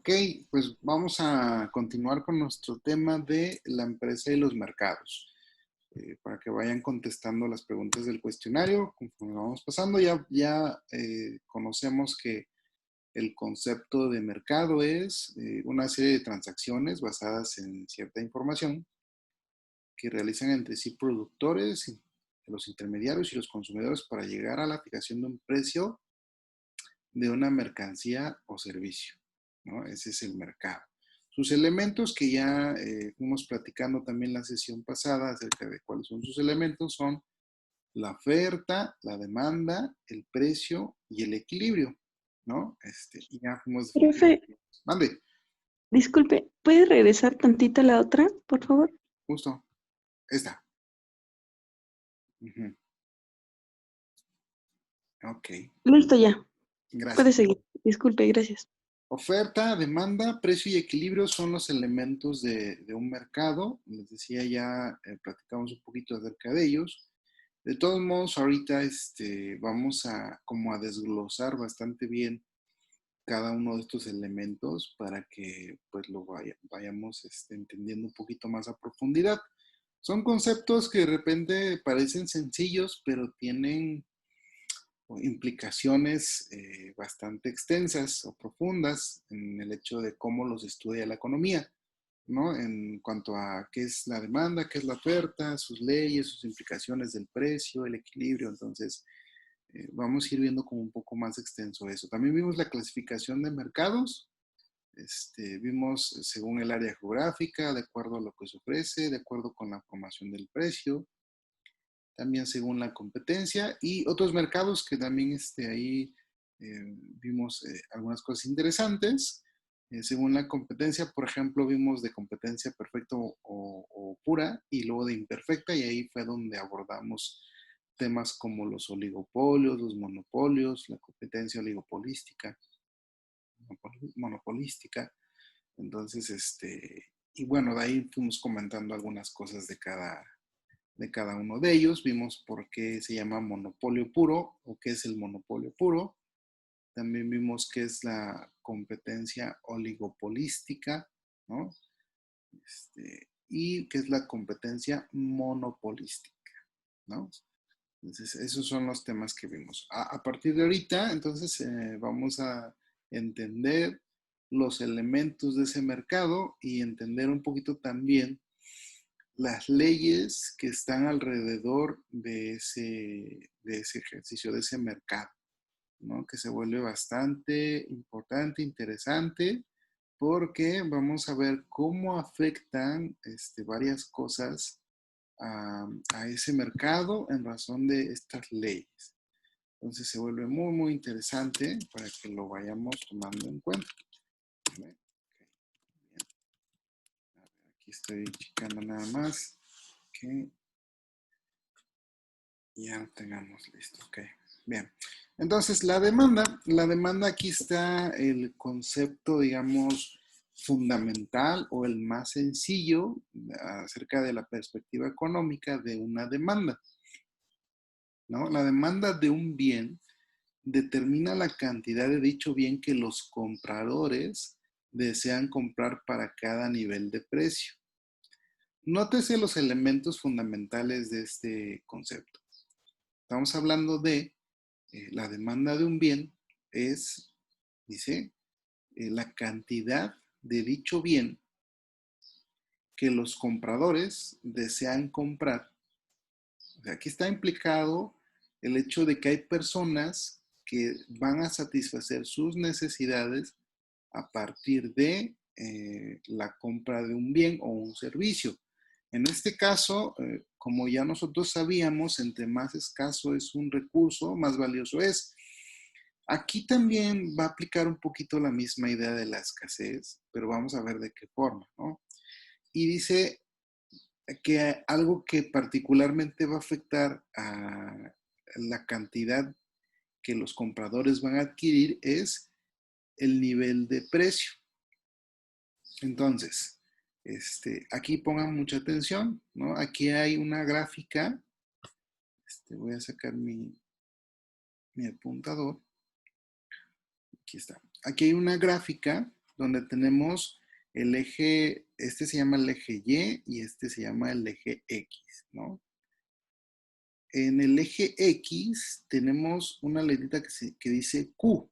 Ok, pues vamos a continuar con nuestro tema de la empresa y los mercados. Para que vayan contestando las preguntas del cuestionario conforme vamos pasando. Ya conocemos que el concepto de mercado es una serie de transacciones basadas en cierta información que realizan entre sí productores, los intermediarios y los consumidores para llegar a la fijación de un precio de una mercancía o servicio, ¿no? Ese es el mercado. Sus elementos que ya fuimos platicando también la sesión pasada acerca de cuáles son sus elementos son la oferta, la demanda, el precio y el equilibrio, ¿no? Y ya fuimos... Profe, Mande, disculpe, ¿puede regresar tantita la otra, por favor? justo, esta. Ujú. Ok, Listo ya, puede gracias. seguir. Disculpe, gracias. Oferta, demanda, precio y equilibrio son los elementos de un mercado. Les decía ya, platicamos un poquito acerca de ellos. De todos modos, ahorita vamos a como a desglosar bastante bien cada uno de estos elementos para que pues vayamos entendiendo un poquito más a profundidad. Son conceptos que de repente parecen sencillos, pero tienen implicaciones bastante extensas o profundas en el hecho de cómo los estudia la economía, ¿no? En cuanto a qué es la demanda, qué es la oferta, sus leyes, sus implicaciones del precio, el equilibrio. Entonces, vamos a ir viendo como un poco más extenso eso. También vimos la clasificación de mercados. Vimos según el área geográfica, de acuerdo a lo que se ofrece, de acuerdo con la formación del precio, también según la competencia y otros mercados que también ahí vimos algunas cosas interesantes. Según la competencia, por ejemplo, vimos de competencia perfecta o pura y luego de imperfecta y ahí fue donde abordamos temas como los oligopolios, los monopolios, la competencia oligopolística, monopolística. Entonces, y bueno, de ahí fuimos comentando algunas cosas de cada uno de ellos. Vimos por qué se llama monopolio puro o qué es el monopolio puro. También vimos qué es la competencia oligopolística, ¿no? Y qué es la competencia monopolística, ¿no? Entonces, esos son los temas que vimos. A partir de ahorita, entonces, vamos a entender los elementos de ese mercado y entender un poquito también las leyes que están alrededor de ese ejercicio, de ese mercado, ¿no? Que se vuelve bastante importante, interesante, porque vamos a ver cómo afectan varias cosas a ese mercado en razón de estas leyes. Entonces se vuelve muy, muy interesante para que lo vayamos tomando en cuenta. ¿Vale? Okay. Bien. A ver, aquí estoy checando nada más que ya lo tengamos listo. Ok, bien. Entonces, la demanda aquí está el concepto, digamos, fundamental o el más sencillo acerca de la perspectiva económica de una demanda, ¿no? La demanda de un bien determina la cantidad de dicho bien que los compradores desean comprar para cada nivel de precio. Nótese los elementos fundamentales de este concepto. Estamos hablando de la demanda de un bien es, dice, la cantidad de dicho bien que los compradores desean comprar. O sea, aquí está implicado el hecho de que hay personas que van a satisfacer sus necesidades a partir de la compra de un bien o un servicio. En este caso, como ya nosotros sabíamos, entre más escaso es un recurso, más valioso es. Aquí también va a aplicar un poquito la misma idea de la escasez, pero vamos a ver de qué forma, ¿no? Y dice que algo que particularmente va a afectar a la cantidad que los compradores van a adquirir es el nivel de precio. Entonces, aquí pongan mucha atención, ¿no? Aquí hay una gráfica, voy a sacar mi apuntador, aquí está. Aquí hay una gráfica donde tenemos el eje, este se llama el eje Y este se llama el eje X, ¿no? En el eje X tenemos una letrita que dice Q.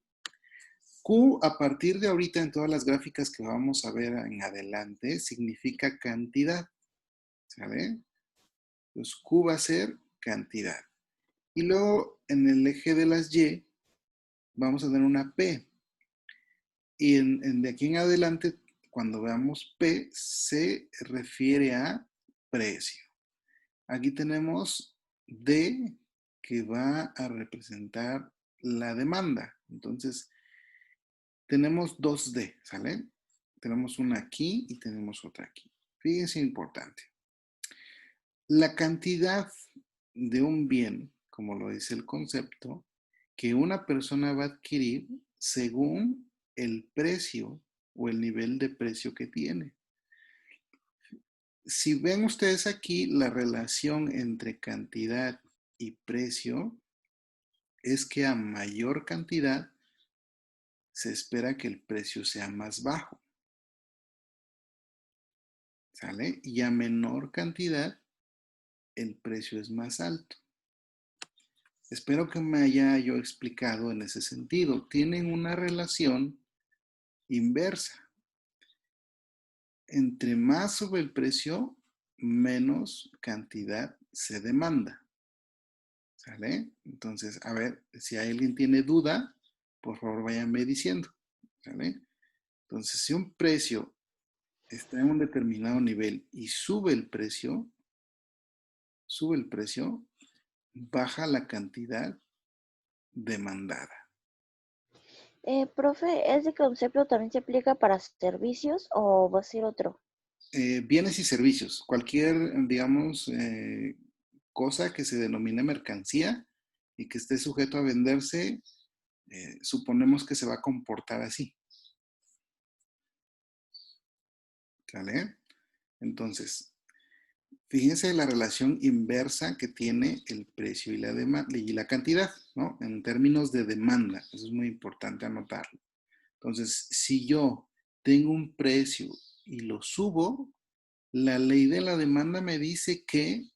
Q, a partir de ahorita en todas las gráficas que vamos a ver en adelante, significa cantidad, ¿sale? Entonces, Q va a ser cantidad. Y luego, en el eje de las Y, vamos a tener una P. Y de aquí en adelante, cuando veamos P, se refiere a precio. Aquí tenemos D, que va a representar la demanda. Entonces, tenemos dos D, ¿sale? Tenemos una aquí y tenemos otra aquí. Fíjense, importante. La cantidad de un bien, como lo dice el concepto, que una persona va a adquirir según el precio o el nivel de precio que tiene. Si ven ustedes aquí, la relación entre cantidad y precio es que a mayor cantidad se espera que el precio sea más bajo, ¿sale? Y a menor cantidad el precio es más alto. Espero que me haya yo explicado en ese sentido. Tienen una relación inversa. Entre más sube el precio, menos cantidad se demanda. ¿Sale? Entonces, a ver, si alguien tiene duda, por favor váyanme diciendo. ¿Sale? Entonces, si un precio está en un determinado nivel y sube el precio, baja la cantidad demandada. Profe, ¿ese concepto también se aplica para servicios o va a ser otro? Bienes y servicios, cualquier, digamos, cosa que se denomine mercancía y que esté sujeto a venderse, suponemos que se va a comportar así. ¿Sale? Entonces, fíjense la relación inversa que tiene el precio y la cantidad, ¿no? En términos de demanda, eso es muy importante anotarlo. Entonces, si yo tengo un precio y lo subo, la ley de la demanda me dice que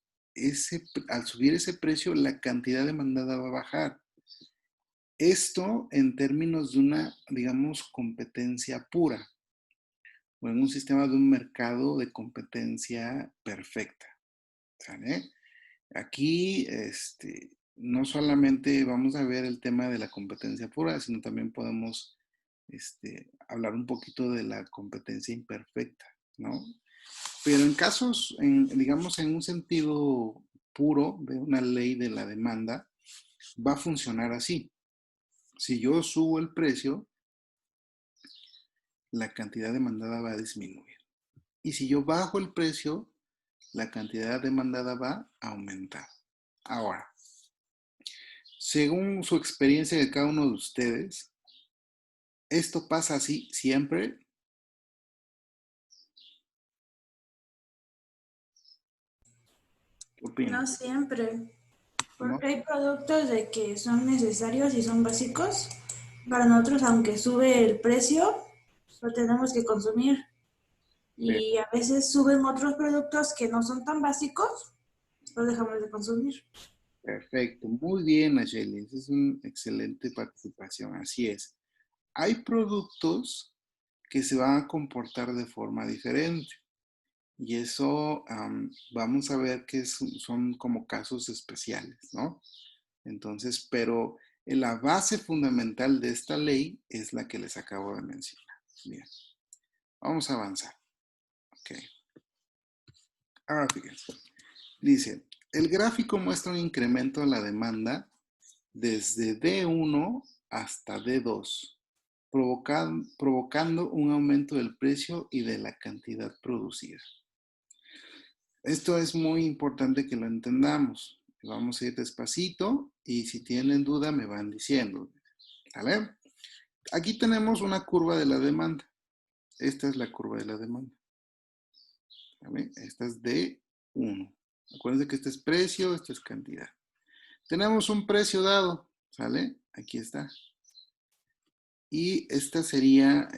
al subir ese precio, la cantidad demandada va a bajar. Esto en términos de una, digamos, competencia pura o en un sistema de un mercado de competencia perfecta. ¿Sale? Aquí, no solamente vamos a ver el tema de la competencia pura, sino también podemos hablar un poquito de la competencia imperfecta, ¿no? Pero en casos, digamos, en un sentido puro de una ley de la demanda, va a funcionar así. Si yo subo el precio, la cantidad demandada va a disminuir. Y si yo bajo el precio, la cantidad demandada va a aumentar. Ahora, según su experiencia de cada uno de ustedes, ¿esto pasa así siempre? ¿Qué opinan? No siempre, ¿No? porque hay productos de que son necesarios y son básicos. Para nosotros, aunque sube el precio, lo tenemos que consumir. Y a veces suben otros productos que no son tan básicos, los dejamos de consumir. Perfecto, muy bien, Nacheli. Esa es una excelente participación. Así es. Hay productos que se van a comportar de forma diferente. Y eso vamos a ver que son como casos especiales, ¿no? Entonces, pero la base fundamental de esta ley es la que les acabo de mencionar. Bien, vamos a avanzar. Ok. Ahora fíjense. Dice, el gráfico muestra un incremento de la demanda desde D1 hasta D2, provocando un aumento del precio y de la cantidad producida. Esto es muy importante que lo entendamos. Vamos a ir despacito y si tienen duda me van diciendo. ¿Vale? Aquí tenemos una curva de la demanda. Esta es la curva de la demanda. ¿Vale? Esta es D1. Acuérdense que este es precio, esto es cantidad. Tenemos un precio dado. ¿Sale? Aquí está. Y esta sería,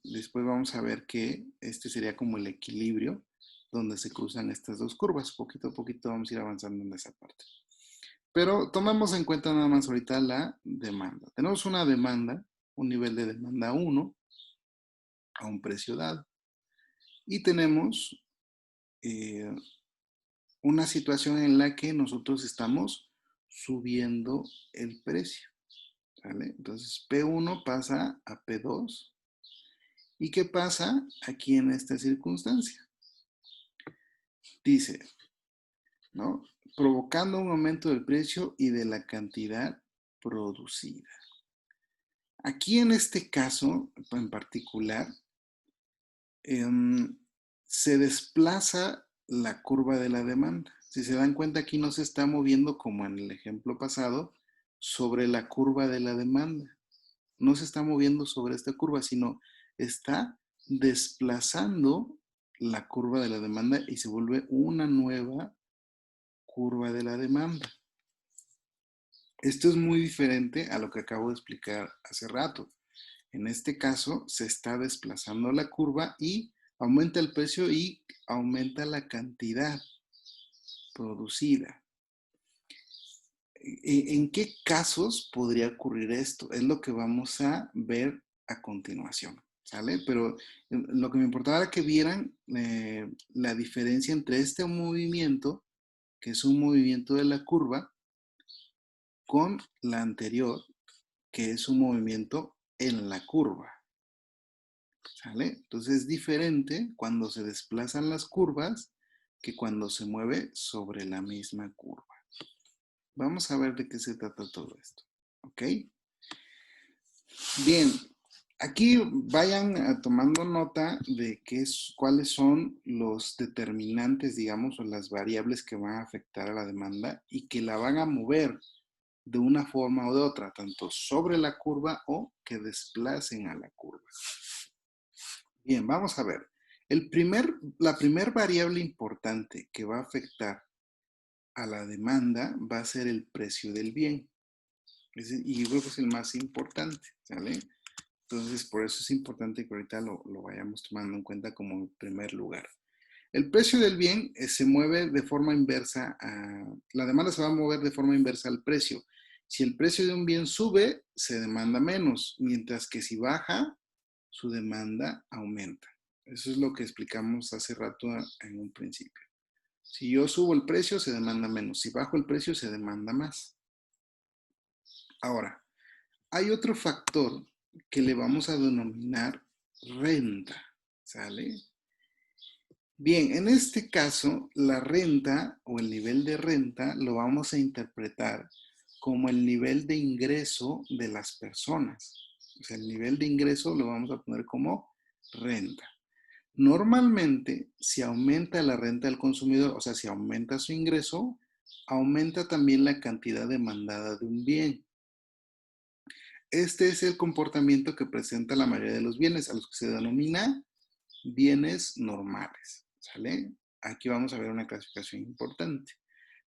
después vamos a ver que este sería como el equilibrio donde se cruzan estas dos curvas. Poquito a poquito vamos a ir avanzando en esa parte. Pero tomamos en cuenta nada más ahorita la demanda. Tenemos una demanda, un nivel de demanda 1 a un precio dado. Y tenemos una situación en la que nosotros estamos subiendo el precio. ¿Vale? Entonces P1 pasa a P2. ¿Y qué pasa aquí en esta circunstancia? Dice, ¿no? Provocando un aumento del precio y de la cantidad producida. Aquí en este caso en particular, se desplaza la curva de la demanda. Si se dan cuenta, aquí no se está moviendo como en el ejemplo pasado sobre la curva de la demanda. No se está moviendo sobre esta curva, sino está desplazando la curva de la demanda y se vuelve una nueva curva de la demanda. Esto es muy diferente a lo que acabo de explicar hace rato. En este caso, se está desplazando la curva y aumenta el precio y aumenta la cantidad producida. ¿En qué casos podría ocurrir esto? Es lo que vamos a ver a continuación, ¿sale? Pero lo que me importaba era que vieran la diferencia entre este movimiento, que es un movimiento de la curva, con la anterior, que es un movimiento en la curva. ¿Sale? Entonces es diferente cuando se desplazan las curvas que cuando se mueve sobre la misma curva. Vamos a ver de qué se trata todo esto. ¿Ok? Bien, aquí vayan tomando nota de cuáles son los determinantes, digamos, o las variables que van a afectar a la demanda y que la van a mover de una forma o de otra, tanto sobre la curva o que desplacen a la curva. Bien, vamos a ver. La primer variable importante que va a afectar a la demanda va a ser el precio del bien. Y yo creo que es el más importante, ¿sale? Entonces, por eso es importante que ahorita lo vayamos tomando en cuenta como primer lugar. El precio del bien se mueve de forma inversa, la demanda se va a mover de forma inversa al precio. Si el precio de un bien sube, se demanda menos, mientras que si baja, su demanda aumenta. Eso es lo que explicamos hace rato en un principio. Si yo subo el precio, se demanda menos. Si bajo el precio, se demanda más. Ahora, hay otro factor que le vamos a denominar renta, ¿sale? Bien, en este caso, la renta o el nivel de renta lo vamos a interpretar como el nivel de ingreso de las personas. O sea, el nivel de ingreso lo vamos a poner como renta. Normalmente, si aumenta la renta del consumidor, o sea, si aumenta su ingreso, aumenta también la cantidad demandada de un bien. Este es el comportamiento que presenta la mayoría de los bienes, a los que se denomina bienes normales, ¿sale? Aquí vamos a ver una clasificación importante.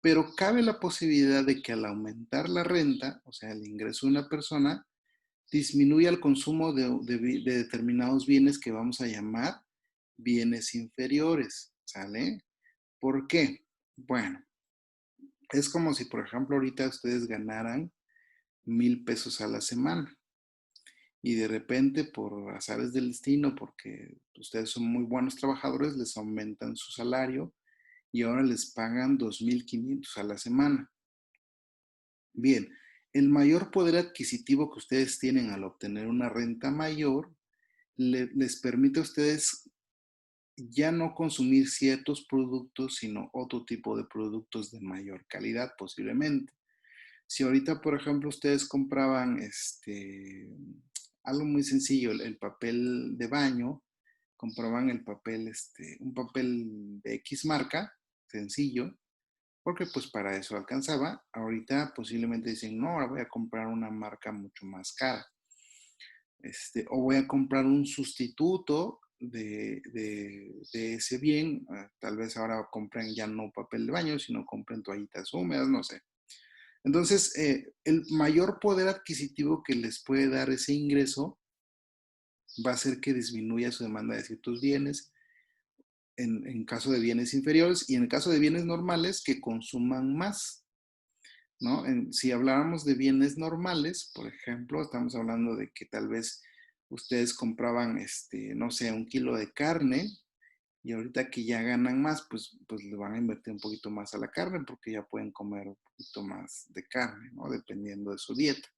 Pero cabe la posibilidad de que al aumentar la renta, o sea, el ingreso de una persona, disminuya el consumo de determinados bienes que vamos a llamar bienes inferiores, ¿sale? ¿Por qué? Bueno, es como si, por ejemplo, ahorita ustedes ganaran 1,000 pesos a la semana y de repente, por azares del destino, porque ustedes son muy buenos trabajadores, les aumentan su salario y ahora les pagan 2,500 a la semana. Bien, el mayor poder adquisitivo que ustedes tienen al obtener una renta mayor les permite a ustedes ya no consumir ciertos productos, sino otro tipo de productos de mayor calidad posiblemente. Si ahorita, por ejemplo, ustedes compraban algo muy sencillo, el papel de baño, compraban el papel, un papel de X marca, sencillo, porque pues para eso alcanzaba. Ahorita posiblemente dicen, no, ahora voy a comprar una marca mucho más cara. O voy a comprar un sustituto de ese bien. Tal vez ahora compren ya no papel de baño, sino compren toallitas húmedas, no sé. Entonces, el mayor poder adquisitivo que les puede dar ese ingreso va a hacer que disminuya su demanda de ciertos bienes, en caso de bienes inferiores, y en el caso de bienes normales, que consuman más, ¿no? Si habláramos de bienes normales, por ejemplo, estamos hablando de que tal vez ustedes compraban, no sé, 1 kilo de carne, y ahorita que ya ganan más, pues le van a invertir un poquito más a la carne, porque ya pueden comer un poquito más de carne, ¿no? Dependiendo de su dieta.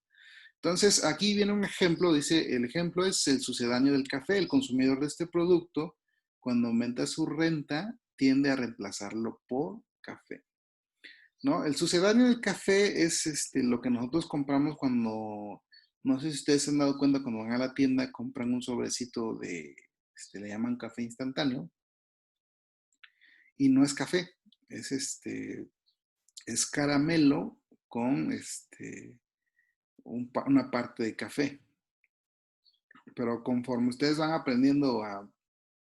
Entonces, aquí viene un ejemplo, dice, el ejemplo es el sucedáneo del café. El consumidor de este producto, cuando aumenta su renta, tiende a reemplazarlo por café, ¿no? El sucedáneo del café es lo que nosotros compramos cuando, no sé si ustedes se han dado cuenta, cuando van a la tienda, compran un sobrecito de, le llaman café instantáneo, y no es café, es es caramelo con una parte de café. Pero conforme ustedes van aprendiendo a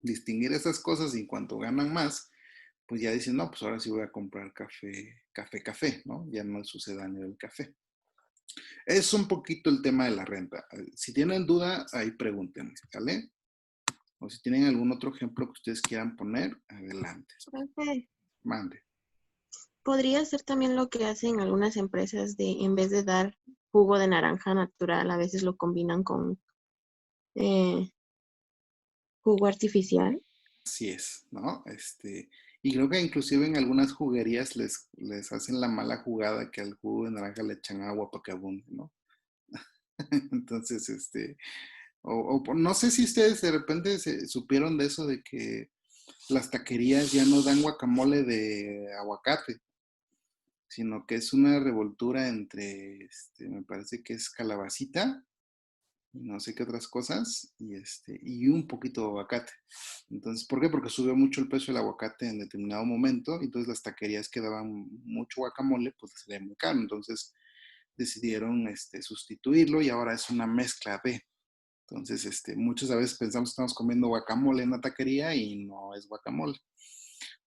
distinguir esas cosas y en cuanto ganan más, pues ya dicen, no, pues ahora sí voy a comprar café, ¿no? Ya no el sucedáneo del café. Es un poquito el tema de la renta. Si tienen duda, ahí pregúntenme, ¿vale? O si tienen algún otro ejemplo que ustedes quieran poner, adelante. Profe, Mande. podría ser también lo que hacen algunas empresas de, en vez de dar jugo de naranja natural, a veces lo combinan con eh, jugo artificial. Así es, ¿no? Y creo que inclusive en algunas juguerías les hacen la mala jugada que al jugo de naranja le echan agua para que abunde, ¿no? Entonces, no sé si ustedes de repente se supieron de eso, de que las taquerías ya no dan guacamole de aguacate, sino que es una revoltura entre, me parece que es calabacita y no sé qué otras cosas, y un poquito de aguacate. Entonces, ¿por qué? Porque subió mucho el precio del aguacate en determinado momento, y entonces las taquerías que daban mucho guacamole, pues les salía muy caro. Entonces decidieron sustituirlo y ahora es una mezcla de. Entonces, muchas veces pensamos que estamos comiendo guacamole en la taquería y no es guacamole.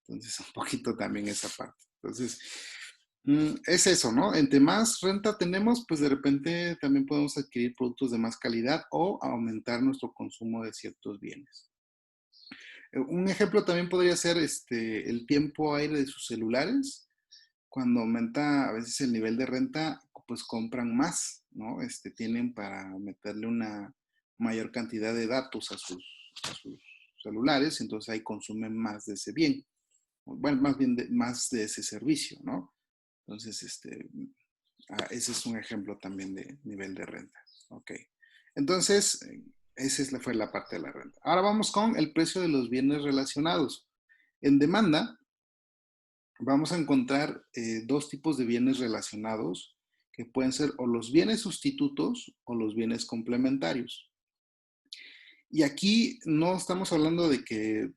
Entonces, un poquito también esa parte. Entonces, es eso, ¿no? Entre más renta tenemos, pues de repente también podemos adquirir productos de más calidad o aumentar nuestro consumo de ciertos bienes. Un ejemplo también podría ser el tiempo aire de sus celulares. Cuando aumenta a veces el nivel de renta, pues compran más, ¿no? Tienen para meterle una mayor cantidad de datos a sus celulares, entonces ahí consumen más de ese bien. Bueno, más bien más de ese servicio, ¿no? Entonces, ese es un ejemplo también de nivel de renta. Ok. Entonces, esa fue la parte de la renta. Ahora vamos con el precio de los bienes relacionados. En demanda, vamos a encontrar dos tipos de bienes relacionados que pueden ser o los bienes sustitutos o los bienes complementarios. Y aquí no estamos hablando de que,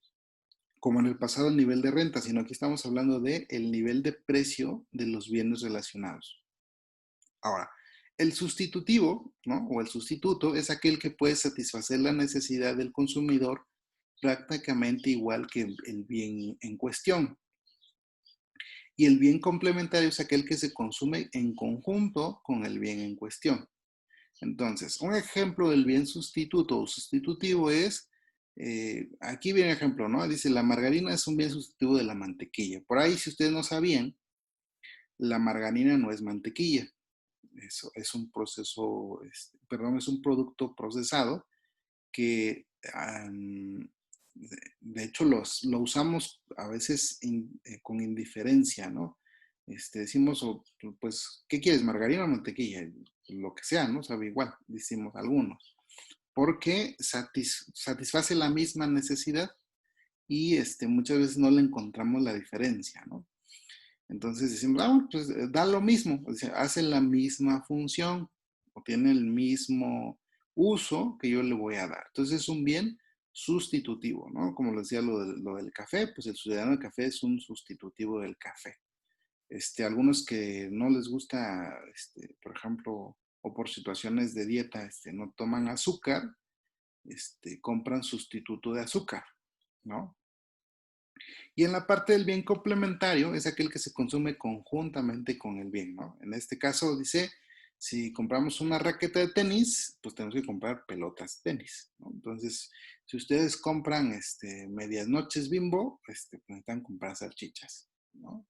como en el pasado, el nivel de renta, sino aquí estamos hablando de el nivel de precio de los bienes relacionados. Ahora, el sustitutivo, ¿no? O el sustituto es aquel que puede satisfacer la necesidad del consumidor prácticamente igual que el bien en cuestión. Y el bien complementario es aquel que se consume en conjunto con el bien en cuestión. Entonces, un ejemplo del bien sustituto o sustitutivo es, aquí viene el ejemplo, ¿no? Dice, la margarina es un bien sustitutivo de la mantequilla. Por ahí, si ustedes no sabían, la margarina no es mantequilla. Eso es un proceso, es un producto procesado que de hecho lo usamos a veces con indiferencia, ¿no? Decimos, pues, ¿qué quieres, margarina o mantequilla? Lo que sea, ¿no? Sabe igual, decimos algunos, porque satisface la misma necesidad y muchas veces no le encontramos la diferencia, ¿no? Entonces decimos, pues da lo mismo, o sea, hace la misma función o tiene el mismo uso que yo le voy a dar. Entonces es un bien sustitutivo, ¿no? Como les decía lo del café, pues el ciudadano del café es un sustitutivo del café. Algunos que no les gusta, por ejemplo, o por situaciones de dieta, no toman azúcar, compran sustituto de azúcar, ¿no? Y en la parte del bien complementario es aquel que se consume conjuntamente con el bien, ¿no? En este caso dice, si compramos una raqueta de tenis, pues tenemos que comprar pelotas de tenis, ¿no? Entonces, si ustedes compran medias noches Bimbo, pues necesitan comprar salchichas, ¿no?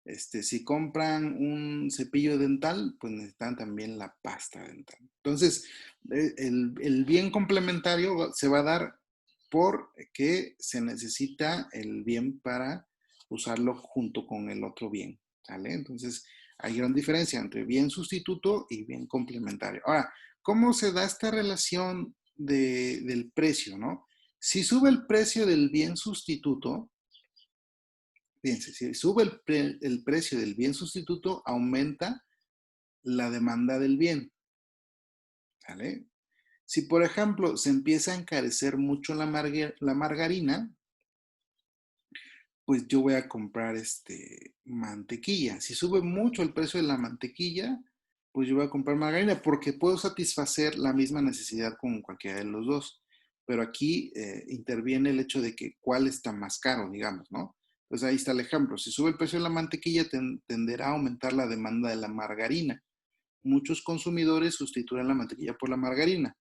Si compran un cepillo dental, pues necesitan también la pasta dental. Entonces, el bien complementario se va a dar porque se necesita el bien para usarlo junto con el otro bien, ¿sale? Entonces, hay gran diferencia entre bien sustituto y bien complementario. Ahora, ¿cómo se da esta relación del precio, no? Si sube el precio del bien sustituto, fíjense, si sube el precio del bien sustituto, aumenta la demanda del bien, ¿sale? Si, por ejemplo, se empieza a encarecer mucho la margarina, pues yo voy a comprar mantequilla. Si sube mucho el precio de la mantequilla, pues yo voy a comprar margarina porque puedo satisfacer la misma necesidad con cualquiera de los dos. Pero aquí interviene el hecho de que cuál está más caro, digamos, ¿no? Entonces ahí está el ejemplo. Si sube el precio de la mantequilla, tenderá a aumentar la demanda de la margarina. Muchos consumidores sustituyen la mantequilla por la margarina.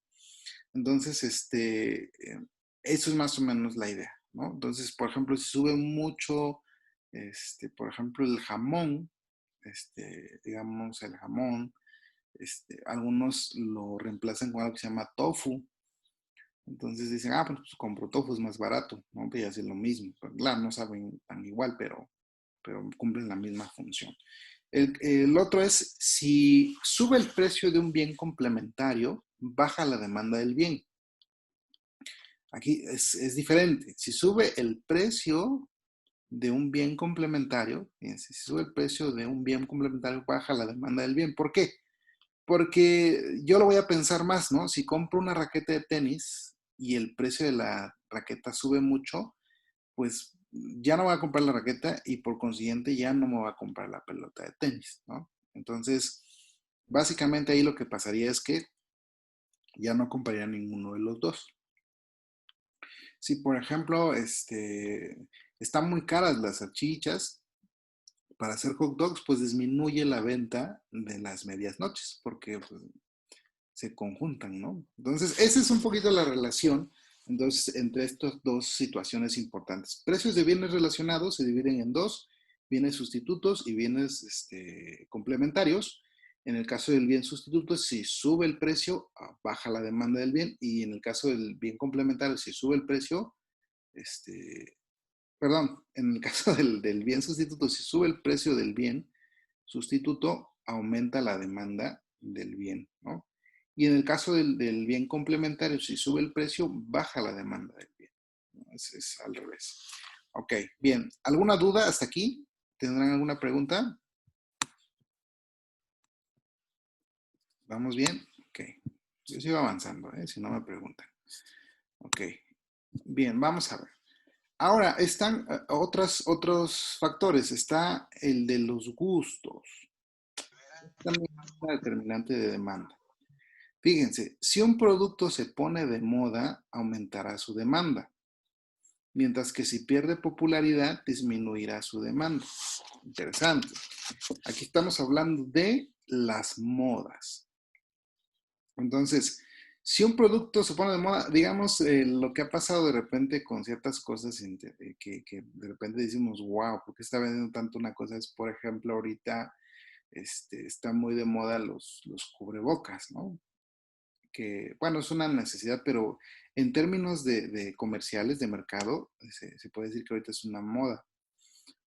Entonces, eso es más o menos la idea, ¿no? Entonces, por ejemplo, si sube mucho, por ejemplo, el jamón, digamos, el jamón, algunos lo reemplazan con algo que se llama tofu. Entonces dicen, pues compro tofu, es más barato, ¿no? Pues ya hacen lo mismo. Pero, claro, no saben tan igual, pero cumplen la misma función. El otro es, si sube el precio de un bien complementario, baja la demanda del bien. Aquí es diferente. Si sube el precio de un bien complementario, fíjense, si sube el precio de un bien complementario, baja la demanda del bien. ¿Por qué? Porque yo lo voy a pensar más, ¿no? Si compro una raqueta de tenis y el precio de la raqueta sube mucho, pues ya no voy a comprar la raqueta y por consiguiente ya no me voy a comprar la pelota de tenis, ¿no? Entonces, básicamente ahí lo que pasaría es que ya no compraría ninguno de los dos. Si, por ejemplo, están muy caras las salchichas, para hacer hot dogs, pues disminuye la venta de las medias noches, porque pues, se conjuntan, ¿no? Entonces, esa es un poquito la relación entonces, entre estas dos situaciones importantes. Precios de bienes relacionados se dividen en dos, bienes sustitutos y bienes complementarios. En el caso del bien sustituto, si sube el precio, baja la demanda del bien, y en el caso del bien complementario, si sube el precio, perdón, en el caso del bien sustituto, si sube el precio del bien sustituto, aumenta la demanda del bien, ¿no? Y en el caso del bien complementario, si sube el precio, baja la demanda del bien, ¿no? Es al revés. Ok, bien. ¿Alguna duda hasta aquí? ¿Tendrán alguna pregunta? ¿Vamos bien? Ok. Yo sigo avanzando, si no me preguntan. Ok. Bien, vamos a ver. Ahora, están otros factores. Está el de los gustos. También es una determinante de demanda. Fíjense, si un producto se pone de moda, aumentará su demanda, mientras que si pierde popularidad, disminuirá su demanda. Interesante. Aquí estamos hablando de las modas. Entonces, si un producto se pone de moda, digamos, lo que ha pasado de repente con ciertas cosas que de repente decimos, wow, ¿por qué está vendiendo tanto una cosa? Es, por ejemplo, ahorita está muy de moda los cubrebocas, ¿no? Que, bueno, es una necesidad, pero en términos de comerciales, de mercado, se puede decir que ahorita es una moda,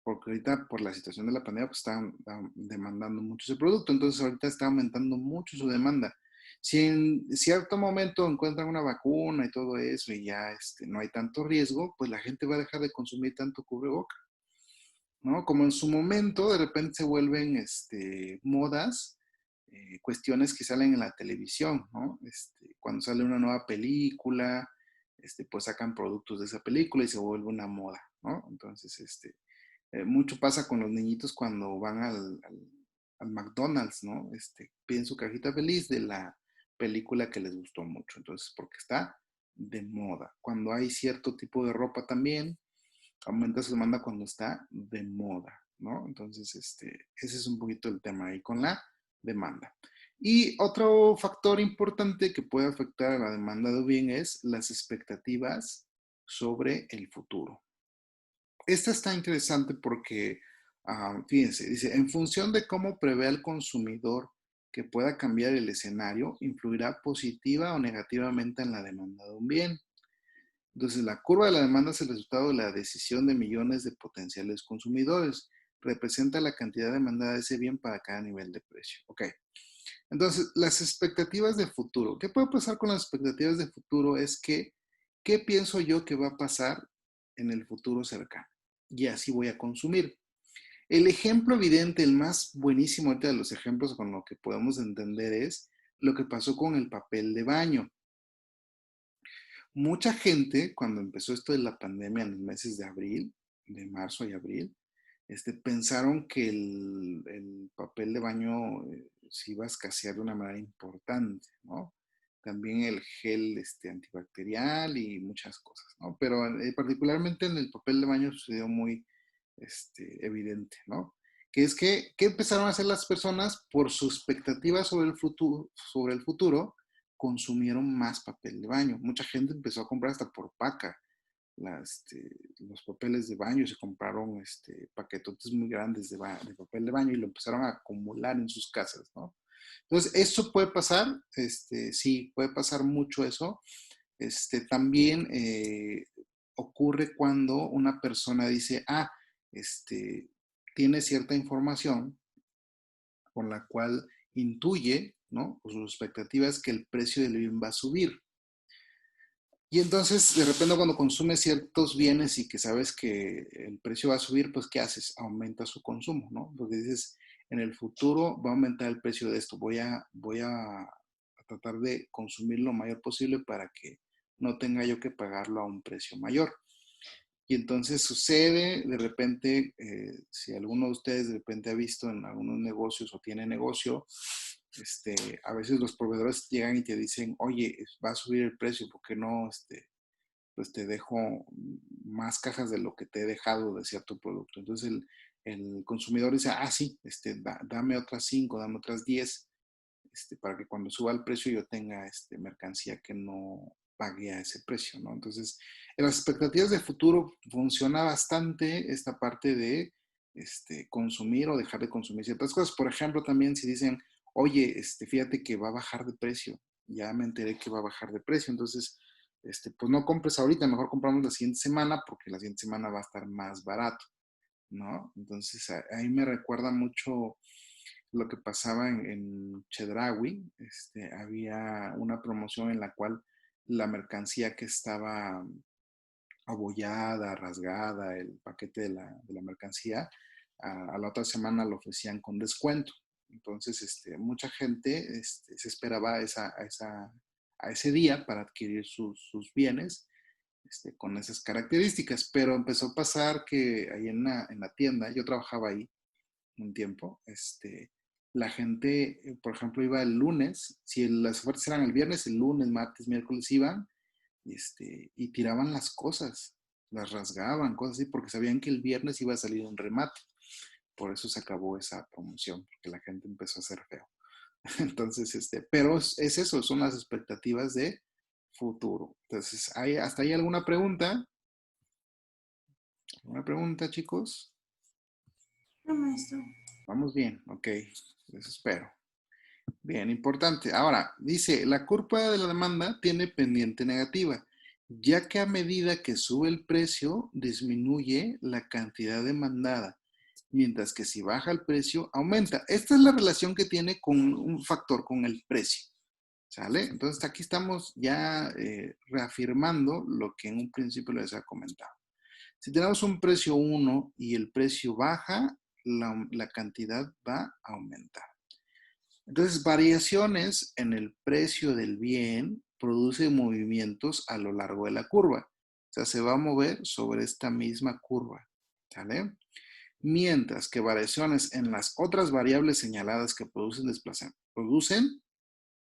porque ahorita por la situación de la pandemia, pues están demandando mucho ese producto, entonces ahorita está aumentando mucho su demanda. Si en cierto momento encuentran una vacuna y todo eso y ya no hay tanto riesgo, pues la gente va a dejar de consumir tanto cubreboca, ¿no? Como en su momento de repente se vuelven modas, cuestiones que salen en la televisión, ¿no? Cuando sale una nueva película, pues sacan productos de esa película y se vuelve una moda, ¿no? Entonces, mucho pasa con los niñitos cuando van al McDonald's, ¿no? Piden su cajita feliz de la película que les gustó mucho, entonces, porque está de moda. Cuando hay cierto tipo de ropa también, Aumenta su demanda cuando está de moda, ¿no? Entonces, ese es un poquito el tema ahí con la demanda. Y otro factor importante que puede afectar a la demanda de un bien es las expectativas sobre el futuro. Esta está interesante porque, fíjense, dice, en función de cómo prevé el consumidor que pueda cambiar el escenario, influirá positiva o negativamente en la demanda de un bien. Entonces, la curva de la demanda es el resultado de la decisión de millones de potenciales consumidores. Representa la cantidad demandada de ese bien para cada nivel de precio. Ok. Entonces, las expectativas de futuro. ¿Qué puede pasar con las expectativas de futuro? Es que, ¿qué pienso yo que va a pasar en el futuro cercano? Y así voy a consumir. El ejemplo evidente, el más buenísimo de los ejemplos con lo que podemos entender es lo que pasó con el papel de baño. Mucha gente, cuando empezó esto de la pandemia en los meses de abril, de marzo y abril, pensaron que el papel de baño se iba a escasear de una manera importante, ¿no? También el gel antibacterial y muchas cosas, ¿no? Pero particularmente en el papel de baño sucedió muy evidente, ¿no? Que es que, ¿qué empezaron a hacer las personas por su expectativa sobre el futuro? Consumieron más papel de baño. Mucha gente empezó a comprar hasta por paca los papeles de baño, se compraron paquetotes muy grandes de papel de baño y lo empezaron a acumular en sus casas, ¿no? Entonces, ¿eso puede pasar? Sí, puede pasar mucho eso. También ocurre cuando una persona dice, tiene cierta información con la cual intuye, ¿no? Pues su expectativa es que el precio del bien va a subir. Y entonces, de repente, cuando consumes ciertos bienes y que sabes que el precio va a subir, pues, ¿qué haces? Aumenta su consumo, ¿no? Porque dices, en el futuro va a aumentar el precio de esto. Voy a tratar de consumir lo mayor posible para que no tenga yo que pagarlo a un precio mayor. Y entonces sucede, de repente, si alguno de ustedes de repente ha visto en algunos negocios o tiene negocio, a veces los proveedores llegan y te dicen, oye, va a subir el precio, ¿por qué no, pues te dejo más cajas de lo que te he dejado de cierto producto? Entonces el consumidor dice, sí, dame otras 5, dame otras 10, para que cuando suba el precio yo tenga mercancía que no pague a ese precio, ¿no? Entonces, en las expectativas de futuro funciona bastante esta parte de consumir o dejar de consumir ciertas cosas. Por ejemplo, también si dicen, oye, fíjate que va a bajar de precio, ya me enteré que va a bajar de precio, entonces, pues no compres ahorita, mejor compramos la siguiente semana porque la siguiente semana va a estar más barato, ¿no? Entonces, ahí me recuerda mucho lo que pasaba en Chedraui. Había una promoción en la cual la mercancía que estaba abollada, rasgada, el paquete de la mercancía, a la otra semana lo ofrecían con descuento. Entonces, mucha gente se esperaba a ese día para adquirir sus bienes con esas características, pero empezó a pasar que ahí en la tienda, yo trabajaba ahí un tiempo, la gente, por ejemplo, iba el lunes, si las ofertas eran el viernes, el lunes, martes, miércoles iban y tiraban las cosas, las rasgaban, cosas así, porque sabían que el viernes iba a salir un remate. Por eso se acabó esa promoción, porque la gente empezó a hacer feo. Entonces, pero es eso, son las expectativas de futuro. Entonces, ¿hasta ahí alguna pregunta? ¿Alguna pregunta, chicos? No, maestro. Vamos bien, ok, eso espero. Bien, importante. Ahora, dice, la curva de la demanda tiene pendiente negativa, ya que a medida que sube el precio, disminuye la cantidad demandada, mientras que si baja el precio, aumenta. Esta es la relación que tiene con un factor, con el precio. ¿Sale? Entonces, aquí estamos ya reafirmando lo que en un principio les había comentado. Si tenemos un precio 1 y el precio baja, la cantidad va a aumentar. Entonces, variaciones en el precio del bien producen movimientos a lo largo de la curva. O sea, se va a mover sobre esta misma curva. ¿Sale? Mientras que variaciones en las otras variables señaladas que producen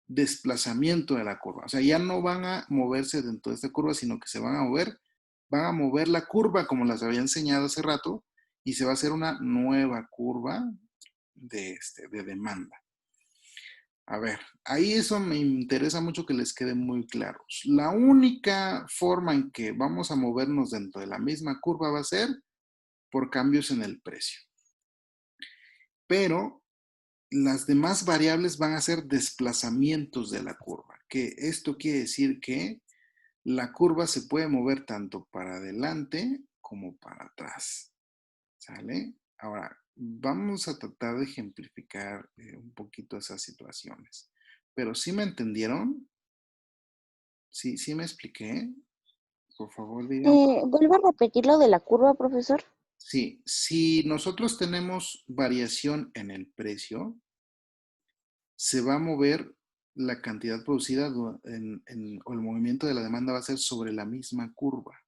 desplazamiento de la curva. O sea, ya no van a moverse dentro de esta curva, sino que se van a mover van a mover la curva como las había enseñado hace rato y se va a hacer una nueva curva de demanda. A ver, ahí eso me interesa mucho que les quede muy claro. La única forma en que vamos a movernos dentro de la misma curva va a ser por cambios en el precio. Pero las demás variables van a ser desplazamientos de la curva, que esto quiere decir que la curva se puede mover tanto para adelante como para atrás. ¿Sale? Ahora, vamos a tratar de ejemplificar un poquito esas situaciones. Pero ¿sí me entendieron? ¿Sí me expliqué? Por favor, digan. ¿Vuelvo a repetir lo de la curva, profesor? Sí, si nosotros tenemos variación en el precio, se va a mover la cantidad producida o el movimiento de la demanda va a ser sobre la misma curva.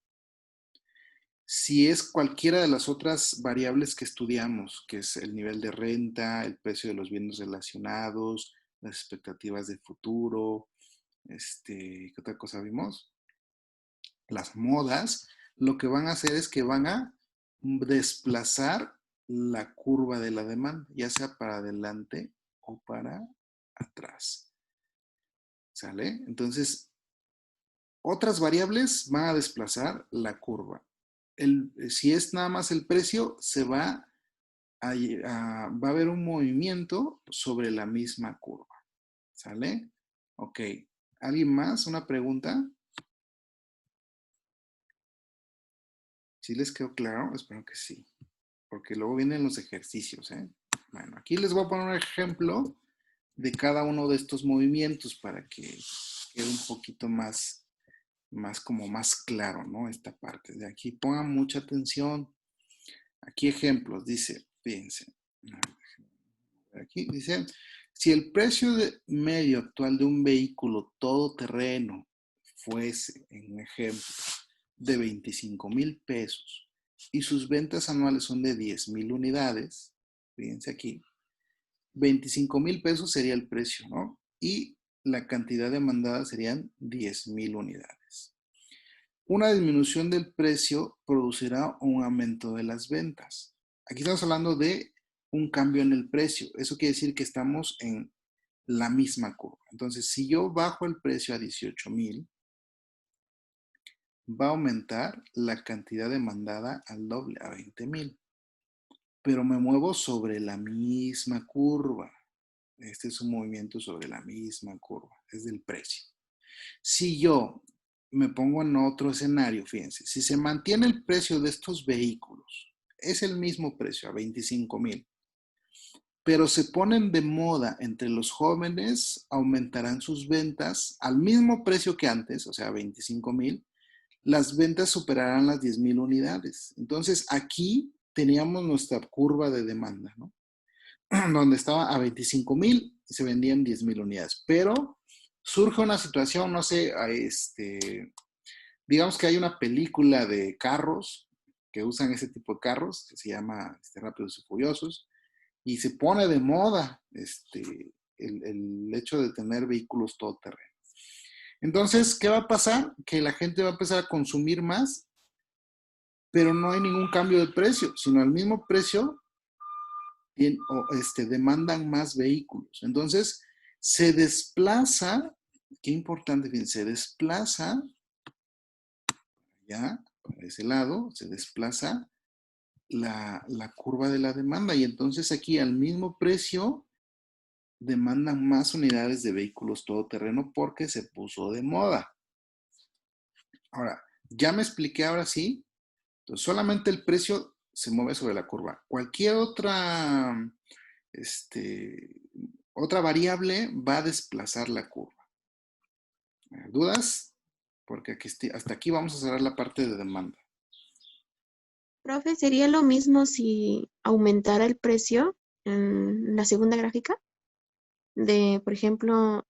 Si es cualquiera de las otras variables que estudiamos, que es el nivel de renta, el precio de los bienes relacionados, las expectativas de futuro, ¿qué otra cosa vimos? Las modas, lo que van a hacer es que van a desplazar la curva de la demanda, ya sea para adelante o para atrás. ¿Sale? Entonces, otras variables van a desplazar la curva. Si es nada más el precio, va a haber un movimiento sobre la misma curva. ¿Sale? Ok. ¿Alguien más? ¿Una pregunta? ¿Sí les quedó claro? Espero que sí. Porque luego vienen los ejercicios, ¿eh? Bueno, aquí les voy a poner un ejemplo de cada uno de estos movimientos para que quede un poquito más claro, ¿no? Esta parte de aquí. Pongan mucha atención. Aquí ejemplos, dice, fíjense. Aquí dice, si el precio medio actual de un vehículo todoterreno fuese, en un ejemplo, de 25,000 pesos y sus ventas anuales son de 10,000 unidades, fíjense aquí, 25,000 pesos sería el precio, ¿no? Y la cantidad demandada serían 10,000 unidades. Una disminución del precio producirá un aumento de las ventas. Aquí estamos hablando de un cambio en el precio. Eso quiere decir que estamos en la misma curva. Entonces, si yo bajo el precio a 18,000, va a aumentar la cantidad demandada al doble, a 20,000. Pero me muevo sobre la misma curva. Este es un movimiento sobre la misma curva, es del precio. Si yo me pongo en otro escenario, fíjense, si se mantiene el precio de estos vehículos, es el mismo precio, a 25,000, pero se ponen de moda entre los jóvenes, aumentarán sus ventas al mismo precio que antes, o sea, 25,000, las ventas superarán las 10,000 unidades. Entonces, aquí teníamos nuestra curva de demanda, ¿no? Donde estaba a 25,000 y se vendían 10,000 unidades. Pero surge una situación, no sé, digamos que hay una película de carros que usan ese tipo de carros, que se llama Rápidos y Furiosos, y se pone de moda el hecho de tener vehículos todoterreno. Entonces, ¿qué va a pasar? Que la gente va a empezar a consumir más, pero no hay ningún cambio de precio, sino al mismo precio demandan más vehículos. Entonces, se desplaza, qué importante, bien, se desplaza, ya, para ese lado, se desplaza la curva de la demanda. Y entonces aquí al mismo precio demandan más unidades de vehículos todoterreno porque se puso de moda. Ahora, ya me expliqué ahora sí. Entonces, solamente el precio se mueve sobre la curva. Cualquier otra variable va a desplazar la curva. ¿Dudas? Porque hasta aquí vamos a cerrar la parte de demanda. Profe, ¿sería lo mismo si aumentara el precio en la segunda gráfica? Por ejemplo,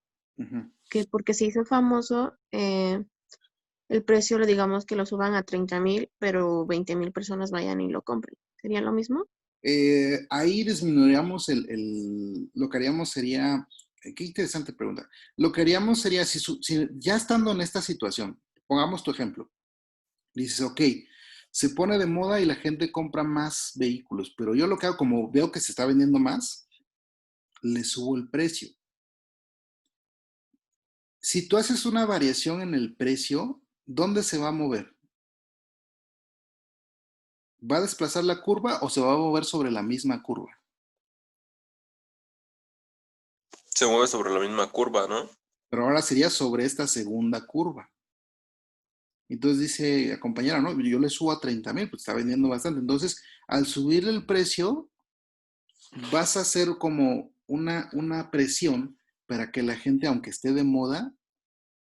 que porque se hizo famoso, el precio, digamos que lo suban a 30,000, pero 20,000 personas vayan y lo compren. ¿Sería lo mismo? Ahí disminuiríamos lo que haríamos sería, qué interesante pregunta. Lo que haríamos sería, si ya estando en esta situación, pongamos tu ejemplo, Dices, ok, se pone de moda y la gente compra más vehículos, pero yo lo que hago, como veo que se está vendiendo más, le subo el precio. Si tú haces una variación en el precio, ¿dónde se va a mover? ¿Va a desplazar la curva o se va a mover sobre la misma curva? Se mueve sobre la misma curva, ¿no? Pero ahora sería sobre esta segunda curva. Entonces dice la compañera, no, yo le subo a 30,000, pues está vendiendo bastante. Entonces, al subir el precio, vas a hacer como una presión para que la gente, aunque esté de moda,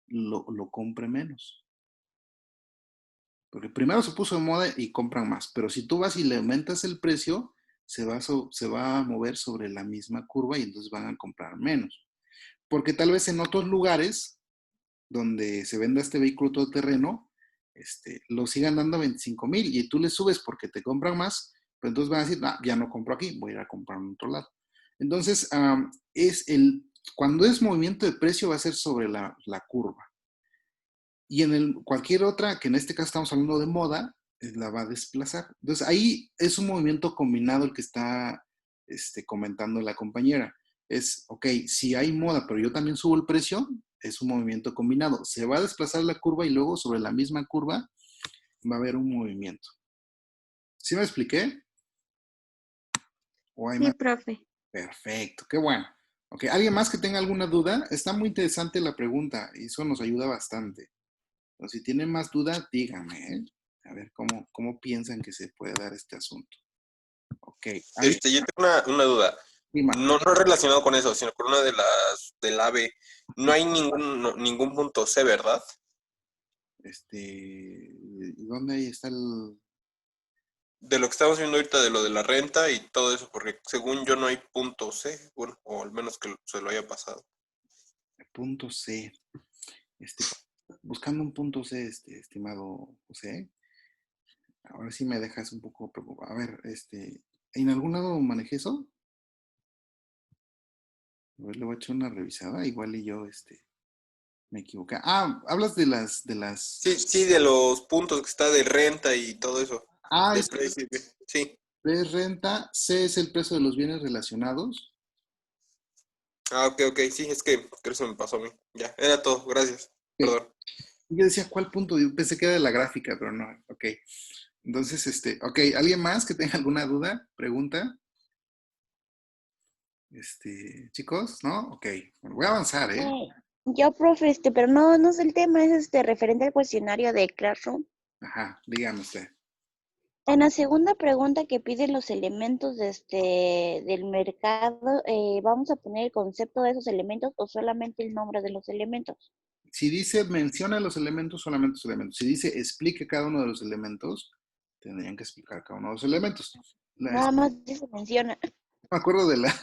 lo compre menos. Porque primero se puso de moda y compran más, pero si tú vas y le aumentas el precio, se va a mover sobre la misma curva y entonces van a comprar menos. Porque tal vez en otros lugares donde se venda este vehículo todoterreno, lo sigan dando a 25,000 y tú le subes porque te compran más, pues entonces van a decir, ya no compro aquí, voy a ir a comprar en otro lado. Entonces, cuando es movimiento de precio va a ser sobre la curva. Y cualquier otra, que en este caso estamos hablando de moda, la va a desplazar. Entonces ahí es un movimiento combinado el que está comentando la compañera. Es, ok, si hay moda, pero yo también subo el precio, es un movimiento combinado. Se va a desplazar la curva y luego sobre la misma curva va a haber un movimiento. ¿Sí me expliqué? ¿O hay Sí, más? profe. Perfecto, qué bueno. Ok, ¿alguien más que tenga alguna duda? Está muy interesante la pregunta y eso nos ayuda bastante. Pero si tienen más dudas, díganme, ¿eh? A ver cómo piensan que se puede dar este asunto. Ok. Yo tengo una duda. No relacionado con eso, sino con una de las del AVE. No hay ningún punto C, ¿verdad? ¿Dónde ahí está el De lo que estamos viendo ahorita, de lo de la renta y todo eso, porque según yo no hay punto C, bueno, o al menos que se lo haya pasado. punto C? Buscando un punto C, estimado José. Ahora sí me dejas un poco preocupado. A ver, ¿en algún lado manejé eso? A ver, le voy a echar una revisada. Igual y yo, me equivoqué. Ah, hablas de las. Sí, de los puntos que está de renta y todo eso. Ah, Del precio, sí. B es renta, C es el precio de los bienes relacionados. Ah, ok, sí, es que creo que se me pasó a mí. Ya, era todo, gracias. Ok. Perdón. Yo decía, ¿cuál punto? Yo pensé que era de la gráfica, pero no. Ok. Entonces, ok, ¿alguien más que tenga alguna duda? ¿Pregunta? Chicos, ¿no? Ok. Bueno, voy a avanzar, ¿eh? Yo, profe, pero no es el tema, es referente al cuestionario de Classroom. Ajá, dígame usted. En la segunda pregunta que pide los elementos del mercado, ¿vamos a poner el concepto de esos elementos o solamente el nombre de los elementos? Si dice menciona los elementos, solamente los elementos. Si dice explique cada uno de los elementos, tendrían que explicar cada uno de los elementos. Nada más se menciona. No me acuerdo de la,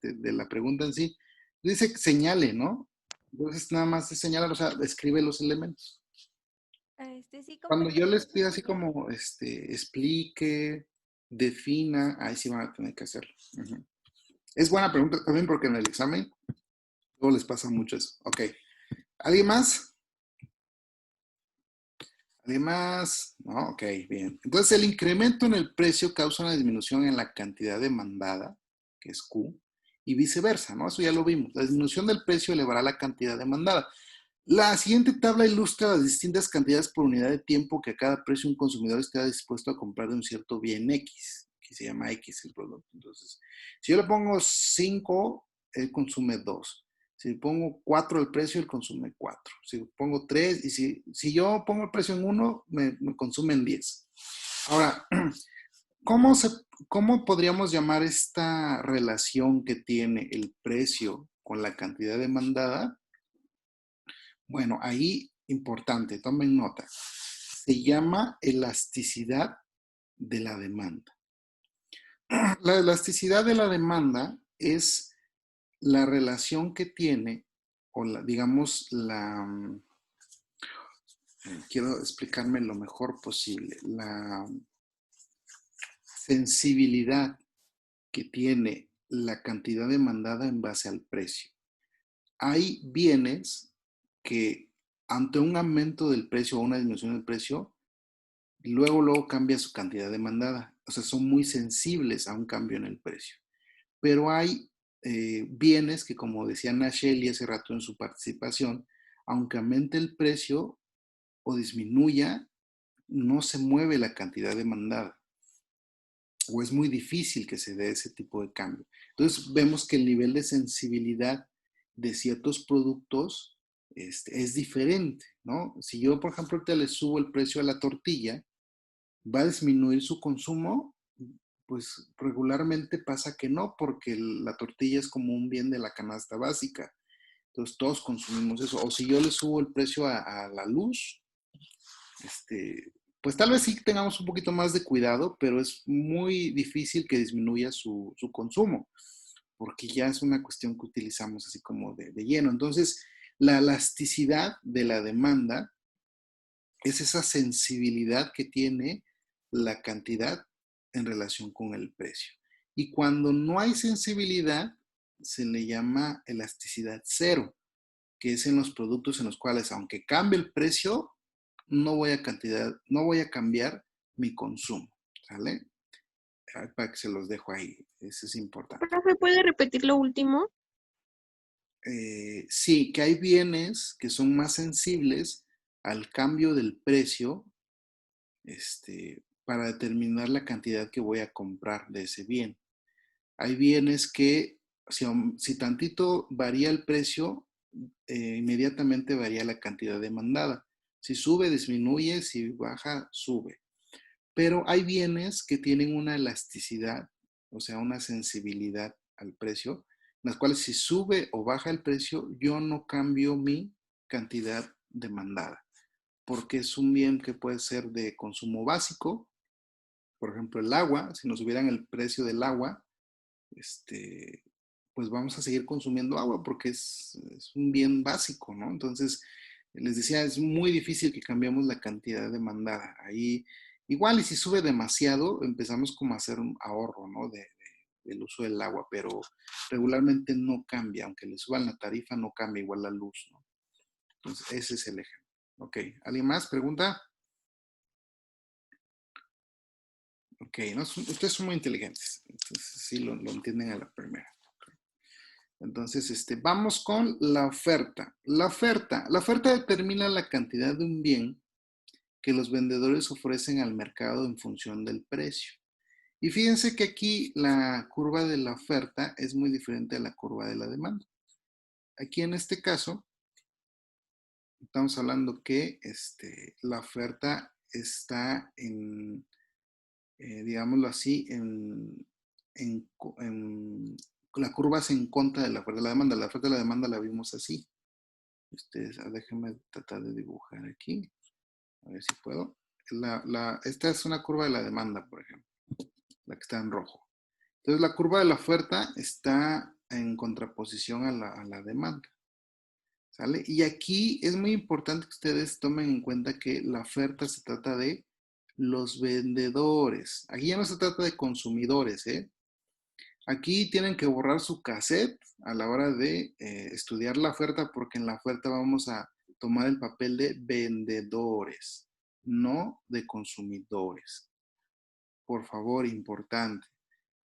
de la pregunta en sí. Dice que señale, ¿no? Entonces nada más es señalar, o sea, escribe los elementos. Sí, Cuando yo les pido así compañero. como, explique, defina, ahí sí van a tener que hacerlo. Ujú. Es buena pregunta también porque en el examen luego les pasa mucho eso. Ok. ¿Alguien más? ¿Alguien más? No, ok, bien. Entonces el incremento en el precio causa una disminución en la cantidad demandada, que es Q, y viceversa, ¿no? Eso ya lo vimos. La disminución del precio elevará la cantidad demandada. La siguiente tabla ilustra las distintas cantidades por unidad de tiempo que a cada precio un consumidor esté dispuesto a comprar de un cierto bien X, que se llama X el producto. Entonces, si yo le pongo 5, él consume 2. Si le pongo 4 el precio, él consume 4. Si pongo 3, y si yo pongo el precio en 1, me consumen 10. Ahora, ¿cómo, ¿cómo podríamos llamar esta relación que tiene el precio con la cantidad demandada? Bueno, ahí importante, tomen nota. Se llama elasticidad de la demanda. La elasticidad de la demanda es la relación que tiene, o digamos, quiero explicarme lo mejor posible, la sensibilidad que tiene la cantidad demandada en base al precio. Hay bienes que ante un aumento del precio o una disminución del precio luego cambia su cantidad demandada. O sea, son muy sensibles a un cambio en el precio. Pero hay bienes que, como decía Nacheli hace rato en su participación, aunque aumente el precio o disminuya, no se mueve la cantidad demandada. O es muy difícil que se dé ese tipo de cambio. Entonces vemos que el nivel de sensibilidad de ciertos productos es diferente, ¿no? Si yo, por ejemplo, ahorita le subo el precio a la tortilla, ¿va a disminuir su consumo? Pues regularmente pasa que no, porque la tortilla es como un bien de la canasta básica. Entonces todos consumimos eso. O si yo le subo el precio a la luz, pues tal vez sí tengamos un poquito más de cuidado, pero es muy difícil que disminuya su consumo, porque ya es una cuestión que utilizamos así como de lleno. Entonces, la elasticidad de la demanda es esa sensibilidad que tiene la cantidad en relación con el precio. Y cuando no hay sensibilidad, se le llama elasticidad cero, que es en los productos en los cuales, aunque cambie el precio, no voy a cambiar mi consumo, ¿sale? Para que se los dejo ahí, eso es importante. ¿Profe, puede repetir lo último? Sí, que hay bienes que son más sensibles al cambio del precio, para determinar la cantidad que voy a comprar de ese bien. Hay bienes que si tantito varía el precio, inmediatamente varía la cantidad demandada. Si sube, disminuye, si baja, sube. Pero hay bienes que tienen una elasticidad, o sea, una sensibilidad al precio, en las cuales si sube o baja el precio, yo no cambio mi cantidad demandada, porque es un bien que puede ser de consumo básico, por ejemplo, el agua. Si nos subieran el precio del agua, pues vamos a seguir consumiendo agua porque es un bien básico, ¿no? Entonces, les decía, es muy difícil que cambiemos la cantidad demandada. Ahí, igual, y si sube demasiado, empezamos como a hacer un ahorro, ¿no? Del uso del agua, pero regularmente no cambia, aunque le suban la tarifa, no cambia igual la luz, ¿no? Entonces, ese es el ejemplo. Ok, ¿alguien más? ¿Pregunta? Ok, ¿no? Ustedes son muy inteligentes, entonces sí lo entienden a la primera. Entonces, vamos con la oferta. La oferta determina la cantidad de un bien que los vendedores ofrecen al mercado en función del precio. Y fíjense que aquí la curva de la oferta es muy diferente a la curva de la demanda. Aquí en este caso, estamos hablando que la oferta está en, digámoslo así, la curva es en contra de la oferta de la demanda. La oferta de la demanda la vimos así. Déjenme tratar de dibujar aquí. A ver si puedo. Esta es una curva de la demanda, por ejemplo. La que está en rojo. Entonces, la curva de la oferta está en contraposición a la demanda. ¿Sale? Y aquí es muy importante que ustedes tomen en cuenta que la oferta se trata de los vendedores. Aquí ya no se trata de consumidores, ¿eh? Aquí tienen que borrar su cassette a la hora de estudiar la oferta, porque en la oferta vamos a tomar el papel de vendedores, no de consumidores. Por favor, importante.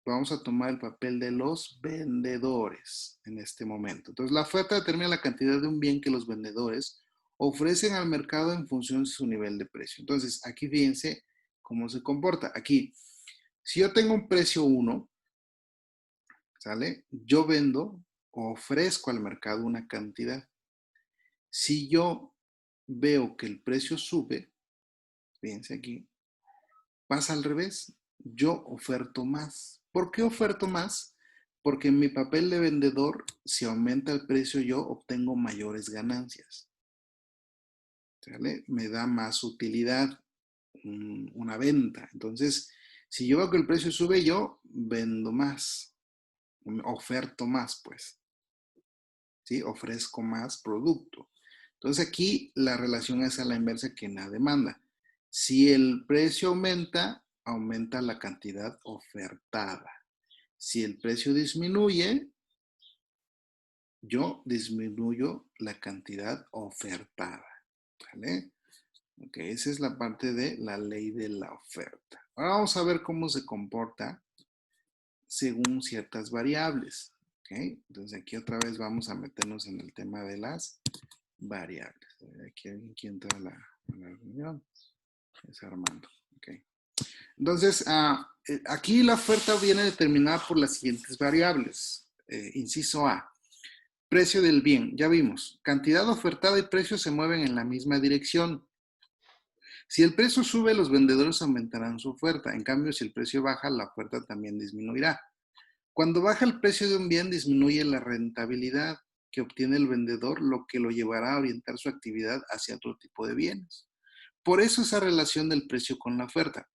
Vamos a tomar el papel de los vendedores en este momento. Entonces, la oferta determina la cantidad de un bien que los vendedores ofrecen al mercado en función de su nivel de precio. Entonces, aquí fíjense cómo se comporta. Aquí, si yo tengo un precio 1, ¿sale? Yo vendo o ofrezco al mercado una cantidad. Si yo veo que el precio sube, fíjense aquí, pasa al revés. Yo oferto más. ¿Por qué oferto más? Porque en mi papel de vendedor, si aumenta el precio, yo obtengo mayores ganancias. ¿Sale? Me da más utilidad una venta. Entonces, si yo veo que el precio sube, yo vendo más. Oferto más, pues. ¿Sí? Ofrezco más producto. Entonces aquí la relación es a la inversa que en la demanda. Si el precio aumenta, aumenta la cantidad ofertada. Si el precio disminuye, yo disminuyo la cantidad ofertada. ¿Vale? Ok, esa es la parte de la ley de la oferta. Ahora vamos a ver cómo se comporta según ciertas variables. Ok, entonces aquí otra vez vamos a meternos en el tema de las variables. A ver, aquí alguien que entra a la reunión. Es Armando. Ok. Entonces, aquí la oferta viene determinada por las siguientes variables. Inciso A. Precio del bien, ya vimos. Cantidad ofertada y precio se mueven en la misma dirección. Si el precio sube, los vendedores aumentarán su oferta. En cambio, si el precio baja, la oferta también disminuirá. Cuando baja el precio de un bien, disminuye la rentabilidad que obtiene el vendedor, lo que lo llevará a orientar su actividad hacia otro tipo de bienes. Por eso esa relación del precio con la oferta.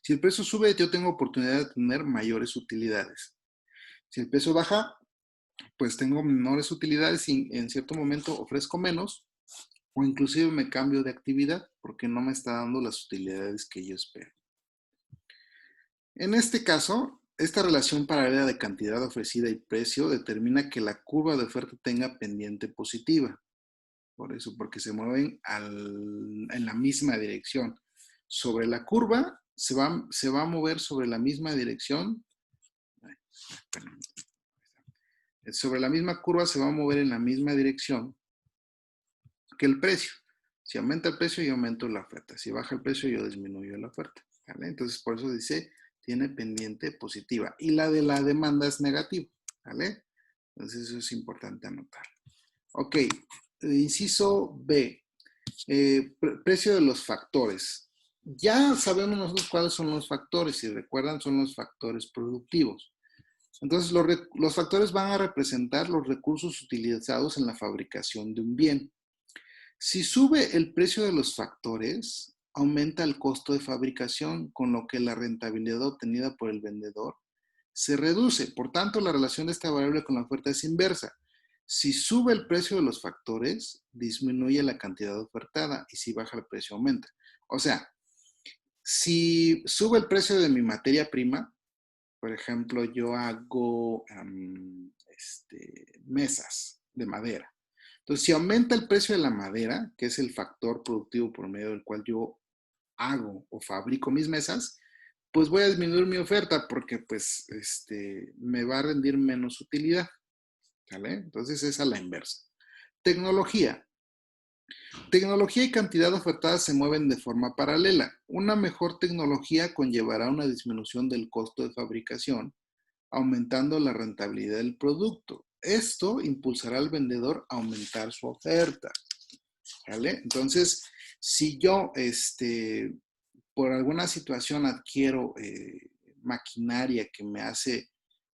Si el precio sube, yo tengo oportunidad de tener mayores utilidades. Si el precio baja, pues tengo menores utilidades y en cierto momento ofrezco menos o inclusive me cambio de actividad porque no me está dando las utilidades que yo espero. En este caso, esta relación paralela de cantidad ofrecida y precio determina que la curva de oferta tenga pendiente positiva. Por eso, porque se mueven en la misma dirección. Sobre la curva se va a mover sobre la misma dirección. Sobre la misma curva se va a mover en la misma dirección que el precio. Si aumenta el precio, yo aumento la oferta. Si baja el precio, yo disminuyo la oferta. ¿Vale? Entonces, por eso dice, tiene pendiente positiva. Y la de la demanda es negativa. ¿Vale? Entonces, eso es importante anotar. Ok, inciso B. Precio de los factores. Ya sabemos nosotros cuáles son los factores. Si recuerdan, son los factores productivos. Entonces, los factores van a representar los recursos utilizados en la fabricación de un bien. Si sube el precio de los factores, aumenta el costo de fabricación, con lo que la rentabilidad obtenida por el vendedor se reduce. Por tanto, la relación de esta variable con la oferta es inversa. Si sube el precio de los factores, disminuye la cantidad ofertada y si baja el precio, aumenta. O sea, si sube el precio de mi materia prima, por ejemplo, yo hago mesas de madera. Entonces, si aumenta el precio de la madera, que es el factor productivo por medio del cual yo hago o fabrico mis mesas, pues voy a disminuir mi oferta porque pues me va a rendir menos utilidad. ¿Vale? Entonces, esa es la inversa. Tecnología. Tecnología y cantidad ofertada se mueven de forma paralela. Una mejor tecnología conllevará una disminución del costo de fabricación, aumentando la rentabilidad del producto. Esto impulsará al vendedor a aumentar su oferta. ¿Vale? Entonces, si yo por alguna situación adquiero maquinaria que me hace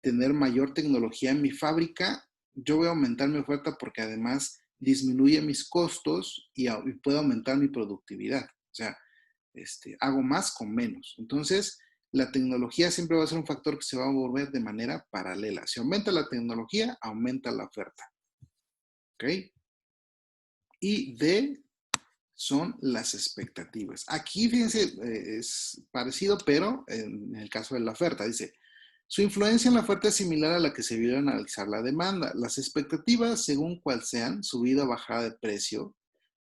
tener mayor tecnología en mi fábrica, yo voy a aumentar mi oferta porque además disminuye mis costos y puedo aumentar mi productividad. O sea, hago más con menos. Entonces, la tecnología siempre va a ser un factor que se va a mover de manera paralela. Si aumenta la tecnología, aumenta la oferta. ¿Ok? Y D son las expectativas. Aquí, fíjense, es parecido, pero en el caso de la oferta, dice, su influencia en la oferta es similar a la que se vio al analizar la demanda. Las expectativas, según cual sean, subida o bajada de precio,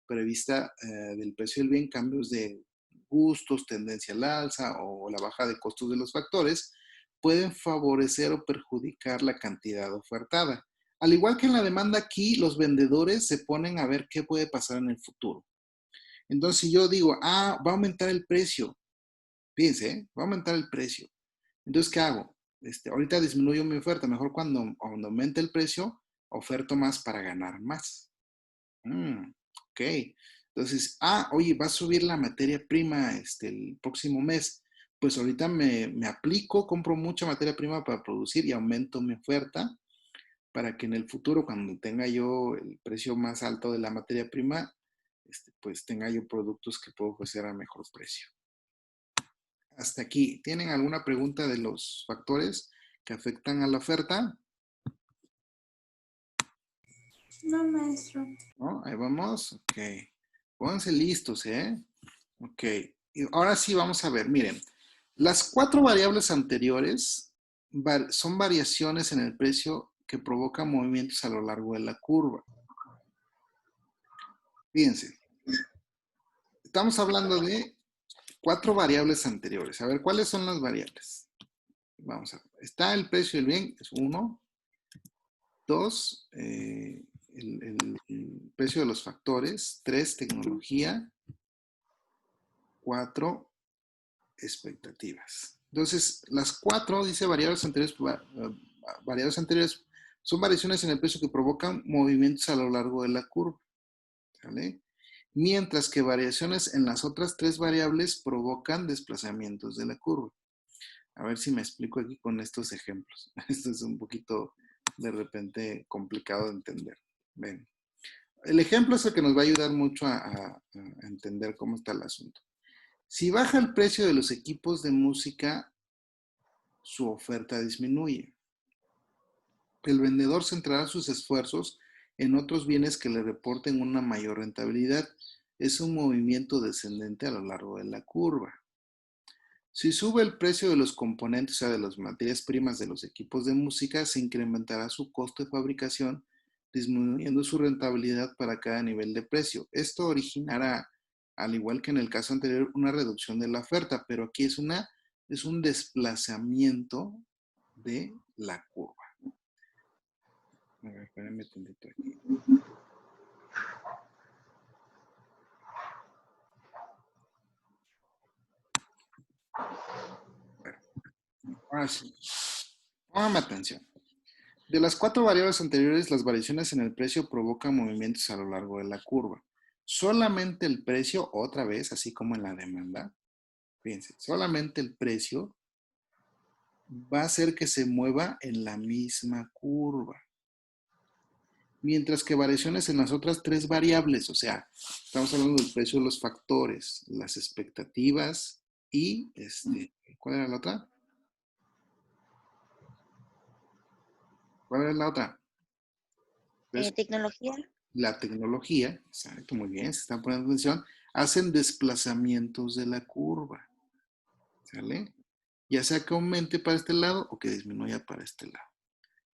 prevista del precio del bien, cambios de gustos, tendencia al alza o la baja de costos de los factores, pueden favorecer o perjudicar la cantidad ofertada. Al igual que en la demanda, aquí los vendedores se ponen a ver qué puede pasar en el futuro. Entonces, si yo digo, va a aumentar el precio, fíjense, va a aumentar el precio. Entonces, ¿qué hago? Ahorita disminuyo mi oferta. Mejor cuando aumente el precio, oferto más para ganar más. Ok. Entonces, oye, va a subir la materia prima el próximo mes. Pues ahorita me aplico, compro mucha materia prima para producir y aumento mi oferta para que en el futuro, cuando tenga yo el precio más alto de la materia prima, pues tenga yo productos que puedo ofrecer a mejor precio. Hasta aquí. ¿Tienen alguna pregunta de los factores que afectan a la oferta? No, maestro. ¿No? Ahí vamos. Ok. Pónganse listos, ¿eh? Ok. Y ahora sí vamos a ver. Miren, las 4 variables anteriores son variaciones en el precio que provocan movimientos a lo largo de la curva. Fíjense. estamos hablando de 4 variables anteriores. A ver, ¿cuáles son las variables? Vamos a ver. Está el precio del bien, es 1. 2, el precio de los factores. 3, tecnología. 4, expectativas. Entonces, las 4, dice variables anteriores son variaciones en el precio que provocan movimientos a lo largo de la curva. ¿Vale? Mientras que variaciones en las otras 3 variables provocan desplazamientos de la curva. A ver si me explico aquí con estos ejemplos. Esto es un poquito, de repente, complicado de entender. Ven. El ejemplo es el que nos va a ayudar mucho a entender cómo está el asunto. Si baja el precio de los equipos de música, su oferta disminuye. El vendedor centrará sus esfuerzos en otros bienes que le reporten una mayor rentabilidad. Es un movimiento descendente a lo largo de la curva. Si sube el precio de los componentes, o sea, de las materias primas de los equipos de música, se incrementará su costo de fabricación, disminuyendo su rentabilidad para cada nivel de precio. Esto originará, al igual que en el caso anterior, una reducción de la oferta, pero aquí es un desplazamiento de la curva. A ver, espérenme tantito aquí. Ahora sí. Póngame atención. De las 4 variables anteriores, las variaciones en el precio provocan movimientos a lo largo de la curva. Solamente el precio, otra vez, así como en la demanda, fíjense, solamente el precio va a hacer que se mueva en la misma curva. Mientras que variaciones en las otras 3 variables, o sea, estamos hablando del precio de los factores, las expectativas y, ¿cuál era la otra? ¿Cuál era la otra? Tecnología. La tecnología, exacto, muy bien, se están poniendo atención, hacen desplazamientos de la curva, ¿sale? Ya sea que aumente para este lado o que disminuya para este lado.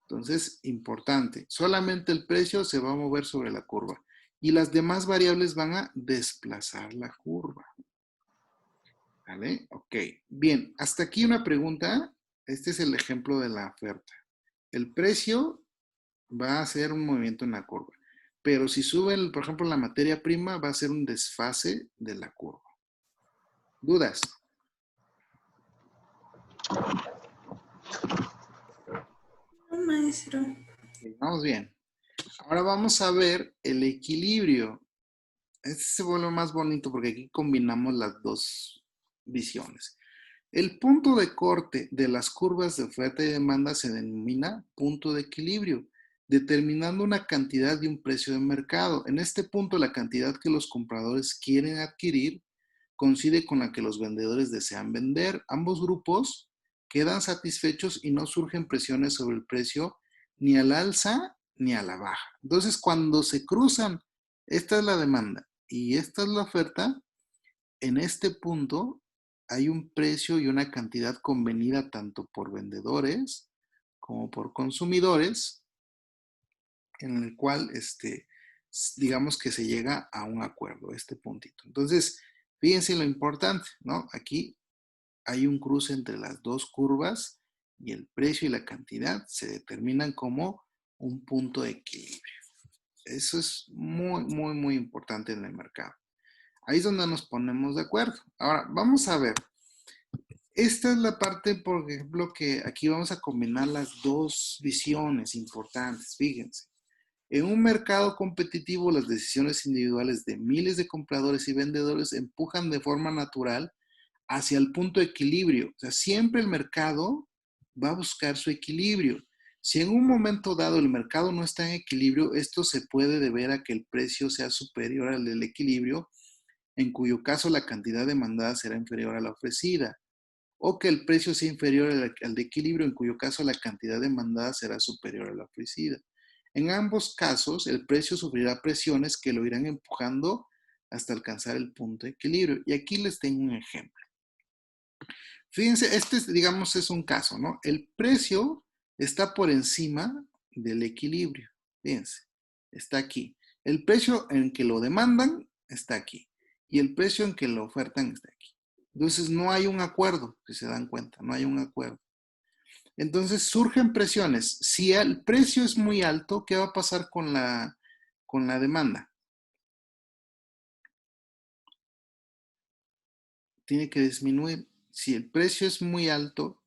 Entonces, importante, solamente el precio se va a mover sobre la curva y las demás variables van a desplazar la curva. ¿Vale? Ok, bien, hasta aquí una pregunta. Este es el ejemplo de la oferta. El precio va a hacer un movimiento en la curva, pero si sube, por ejemplo, la materia prima, va a ser un desfase de la curva. ¿Dudas? No, maestro. Vamos bien. Ahora vamos a ver el equilibrio. Este se vuelve más bonito porque aquí combinamos las dos visiones. El punto de corte de las curvas de oferta y demanda se denomina punto de equilibrio, determinando una cantidad y un precio de mercado. En este punto, la cantidad que los compradores quieren adquirir coincide con la que los vendedores desean vender. Ambos grupos quedan satisfechos y no surgen presiones sobre el precio ni al alza ni a la baja. Entonces, cuando se cruzan, esta es la demanda y esta es la oferta, en este punto hay un precio y una cantidad convenida tanto por vendedores como por consumidores, en el cual, digamos que se llega a un acuerdo, este puntito. Entonces, fíjense lo importante, ¿no? Aquí hay un cruce entre las dos curvas y el precio y la cantidad se determinan como un punto de equilibrio. Eso es muy, muy, muy importante en el mercado. Ahí es donde nos ponemos de acuerdo. Ahora, vamos a ver. Esta es la parte, por ejemplo, que aquí vamos a combinar las dos visiones importantes. Fíjense. En un mercado competitivo, las decisiones individuales de miles de compradores y vendedores empujan de forma natural hacia el punto de equilibrio. O sea, siempre el mercado va a buscar su equilibrio. Si en un momento dado el mercado no está en equilibrio, esto se puede deber a que el precio sea superior al del equilibrio, en cuyo caso la cantidad demandada será inferior a la ofrecida, o que el precio sea inferior al de equilibrio, en cuyo caso la cantidad demandada será superior a la ofrecida. En ambos casos, el precio sufrirá presiones que lo irán empujando hasta alcanzar el punto de equilibrio. Y aquí les tengo un ejemplo. Fíjense, digamos, es un caso, ¿no? El precio está por encima del equilibrio. Fíjense, está aquí. El precio en que lo demandan está aquí. y el precio en que lo ofertan está aquí. Entonces no hay un acuerdo, si se dan cuenta, no hay un acuerdo. Entonces surgen presiones. Si el precio es muy alto, ¿qué va a pasar con la demanda? Tiene que disminuir. Si el precio es muy alto,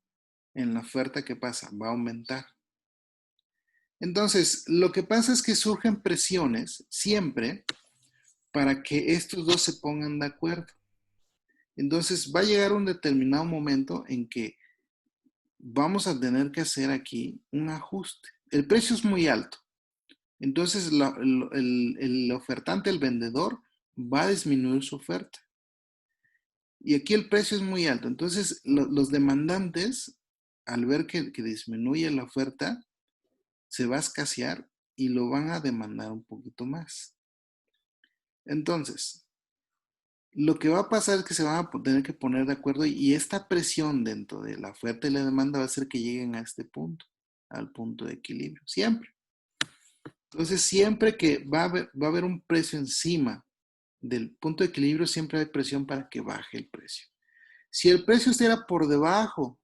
en la oferta, ¿qué pasa? Va a aumentar. Entonces, lo que pasa es que surgen presiones siempre para que estos dos se pongan de acuerdo. Entonces, va a llegar un determinado momento en que vamos a tener que hacer aquí un ajuste. El precio es muy alto. Entonces, el ofertante, el vendedor, va a disminuir su oferta. Y aquí el precio es muy alto. Entonces, los demandantes, al ver que disminuye la oferta, se va a escasear y lo van a demandar un poquito más. Entonces, lo que va a pasar es que se van a tener que poner de acuerdo y esta presión dentro de la oferta y la demanda va a hacer que lleguen a este punto, al punto de equilibrio, siempre. Entonces, siempre que va a haber un precio encima del punto de equilibrio, siempre hay presión para que baje el precio. Si el precio estuviera por debajo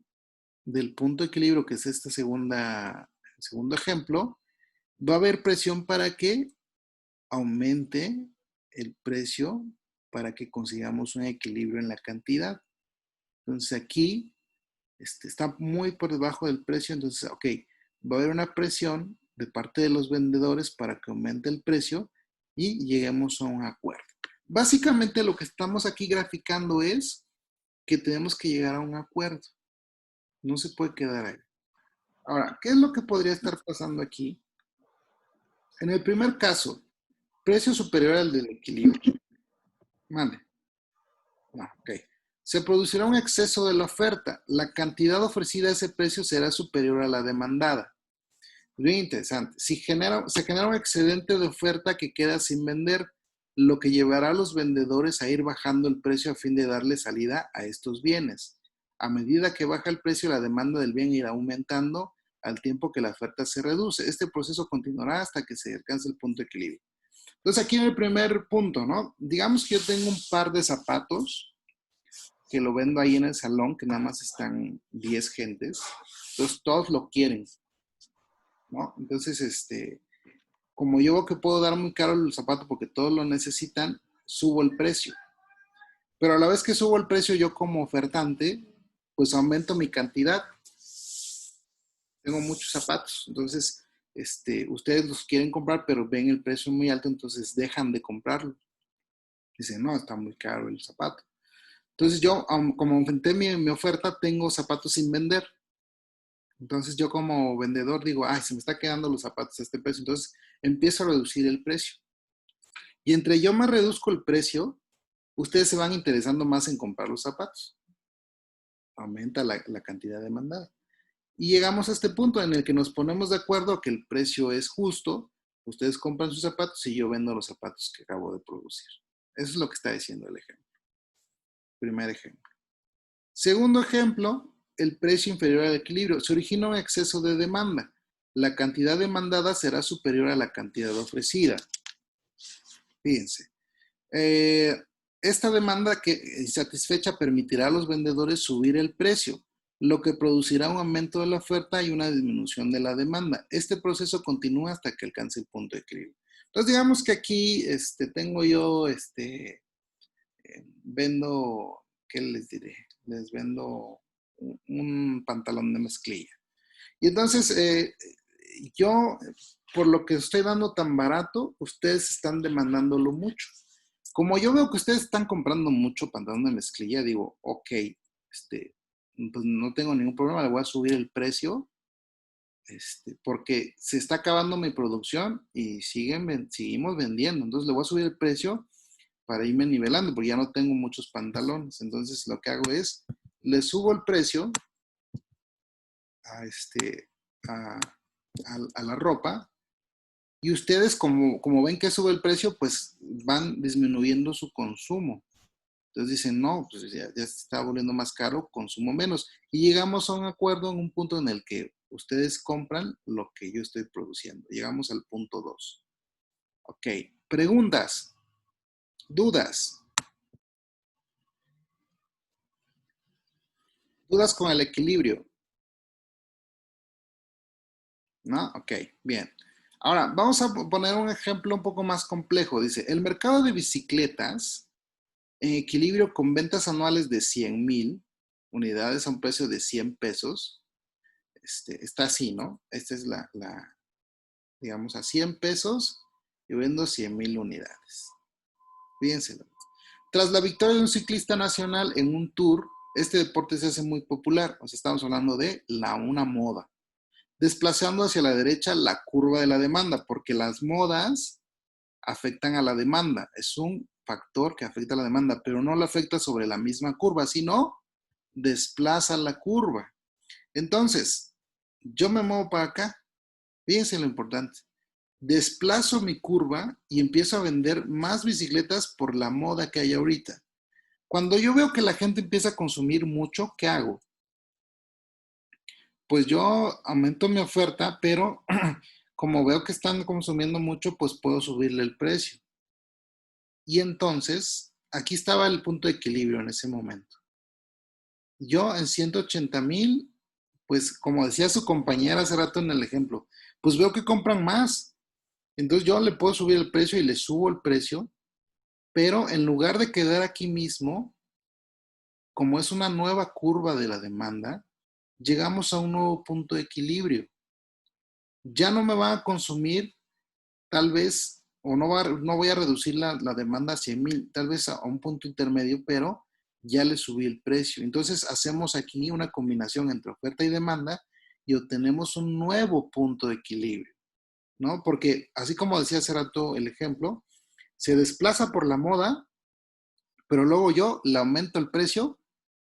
del punto de equilibrio, que es este segundo ejemplo, va a haber presión para que aumente el precio para que consigamos un equilibrio en la cantidad. Entonces aquí está muy por debajo del precio, entonces, ok, va a haber una presión de parte de los vendedores para que aumente el precio y lleguemos a un acuerdo. Básicamente lo que estamos aquí graficando es que tenemos que llegar a un acuerdo. No se puede quedar ahí. Ahora, ¿qué es lo que podría estar pasando aquí? En el primer caso, precio superior al del equilibrio. Mande. Ok. Se producirá un exceso de la oferta. La cantidad ofrecida a ese precio será superior a la demandada. Bien interesante. Se genera un excedente de oferta que queda sin vender, lo que llevará a los vendedores a ir bajando el precio a fin de darle salida a estos bienes. A medida que baja el precio, la demanda del bien irá aumentando al tiempo que la oferta se reduce. Este proceso continuará hasta que se alcance el punto de equilibrio. Entonces, aquí en el primer punto, ¿no? Digamos que yo tengo un par de zapatos que lo vendo ahí en el salón, que nada más están 10 gentes. Entonces, todos lo quieren, ¿no? Entonces, como yo veo que puedo dar muy caro el zapato porque todos lo necesitan, subo el precio. Pero a la vez que subo el precio, yo como ofertante, pues aumento mi cantidad. Tengo muchos zapatos, entonces ustedes los quieren comprar, pero ven el precio muy alto, entonces dejan de comprarlo. Dicen, no, está muy caro el zapato. Entonces yo, como aumenté mi oferta, tengo zapatos sin vender. Entonces yo como vendedor digo, ay, se me está quedando los zapatos a este precio. Entonces empiezo a reducir el precio. Y entre yo más reduzco el precio, ustedes se van interesando más en comprar los zapatos. Aumenta la cantidad demandada. Y llegamos a este punto en el que nos ponemos de acuerdo que el precio es justo, ustedes compran sus zapatos y yo vendo los zapatos que acabo de producir. Eso es lo que está diciendo el ejemplo. Primer ejemplo. Segundo ejemplo, el precio inferior al equilibrio. Se origina un exceso de demanda. La cantidad demandada será superior a la cantidad ofrecida. Fíjense. Esta demanda que insatisfecha permitirá a los vendedores subir el precio, lo que producirá un aumento de la oferta y una disminución de la demanda. Este proceso continúa hasta que alcance el punto de equilibrio. Entonces, digamos que aquí tengo yo, vendo, ¿qué les diré? Les vendo un pantalón de mezclilla. Y entonces, yo, por lo que estoy dando tan barato, ustedes están demandándolo mucho. Como yo veo que ustedes están comprando mucho pantalón de mezclilla, digo, ok, pues no tengo ningún problema, le voy a subir el precio, porque se está acabando mi producción y seguimos vendiendo. Entonces le voy a subir el precio para irme nivelando, porque ya no tengo muchos pantalones. Entonces lo que hago es, le subo el precio a la ropa y ustedes como ven que sube el precio, pues van disminuyendo su consumo. Entonces dicen, no, pues ya se está volviendo más caro, consumo menos. Y llegamos a un acuerdo en un punto en el que ustedes compran lo que yo estoy produciendo. Llegamos al punto 2. Ok, preguntas, dudas. ¿Dudas con el equilibrio? ¿No? Ok, bien. Ahora, vamos a poner un ejemplo un poco más complejo. Dice, el mercado de bicicletas en equilibrio con ventas anuales de 100,000 unidades a un precio de 100 pesos. Está así, ¿no? Esta es digamos, a 100 pesos y vendo 100,000 unidades. Fíjense. Tras la victoria de un ciclista nacional en un tour, este deporte se hace muy popular. O sea, estamos hablando de una moda. Desplazando hacia la derecha la curva de la demanda, porque las modas afectan a la demanda. Es un factor que afecta a la demanda, pero no la afecta sobre la misma curva, sino desplaza la curva. Entonces, yo me muevo para acá. Fíjense lo importante. Desplazo mi curva y empiezo a vender más bicicletas por la moda que hay ahorita. Cuando yo veo que la gente empieza a consumir mucho, ¿qué hago? Pues yo aumento mi oferta, pero como veo que están consumiendo mucho, pues puedo subirle el precio. Y entonces, aquí estaba el punto de equilibrio en ese momento. Yo en 180,000, pues como decía su compañera hace rato en el ejemplo, pues veo que compran más. Entonces yo le puedo subir el precio y le subo el precio, pero en lugar de quedar aquí mismo, como es una nueva curva de la demanda, llegamos a un nuevo punto de equilibrio. Ya no me va a consumir, tal vez, o no voy a reducir la demanda a 100,000, tal vez a un punto intermedio, pero ya le subí el precio. Entonces hacemos aquí una combinación entre oferta y demanda y obtenemos un nuevo punto de equilibrio, ¿no? Porque así como decía hace rato el ejemplo, se desplaza por la moda, pero luego yo le aumento el precio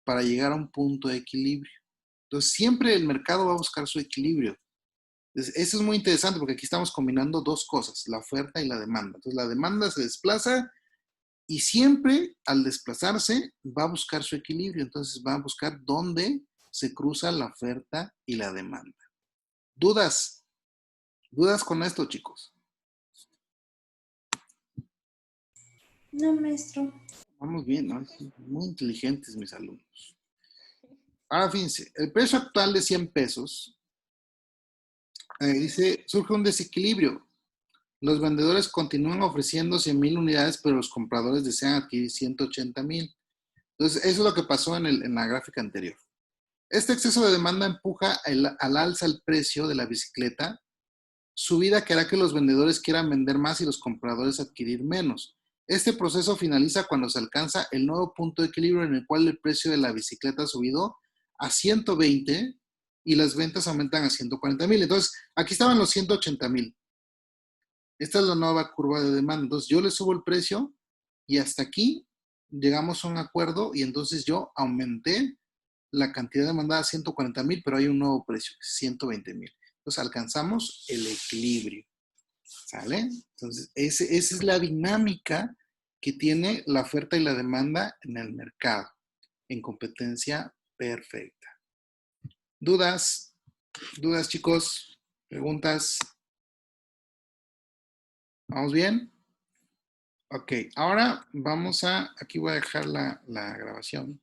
para llegar a un punto de equilibrio. Entonces siempre el mercado va a buscar su equilibrio. Entonces, eso es muy interesante porque aquí estamos combinando dos cosas, la oferta y la demanda. Entonces la demanda se desplaza y siempre al desplazarse va a buscar su equilibrio. Entonces va a buscar dónde se cruza la oferta y la demanda. ¿Dudas? ¿Dudas con esto, chicos? No, maestro. Vamos bien, ¿no? Muy inteligentes mis alumnos. Ahora fíjense, el precio actual de 100 pesos, dice, surge un desequilibrio. Los vendedores continúan ofreciendo 100,000 unidades, pero los compradores desean adquirir 180,000. Entonces, eso es lo que pasó en la gráfica anterior. Este exceso de demanda empuja al alza el precio de la bicicleta, subida que hará que los vendedores quieran vender más y los compradores adquirir menos. Este proceso finaliza cuando se alcanza el nuevo punto de equilibrio en el cual el precio de la bicicleta ha subido a 120 y las ventas aumentan a 140,000. Entonces, aquí estaban los 180,000. Esta es la nueva curva de demanda. Entonces, yo le subo el precio y hasta aquí llegamos a un acuerdo y entonces yo aumenté la cantidad demandada a 140,000, pero hay un nuevo precio, 120,000. Entonces, alcanzamos el equilibrio. ¿Sale? Entonces, esa es la dinámica que tiene la oferta y la demanda en el mercado, en competencia perfecta. ¿Dudas? ¿Dudas, chicos? ¿Preguntas? ¿Vamos bien? Ok, ahora vamos aquí voy a dejar la grabación.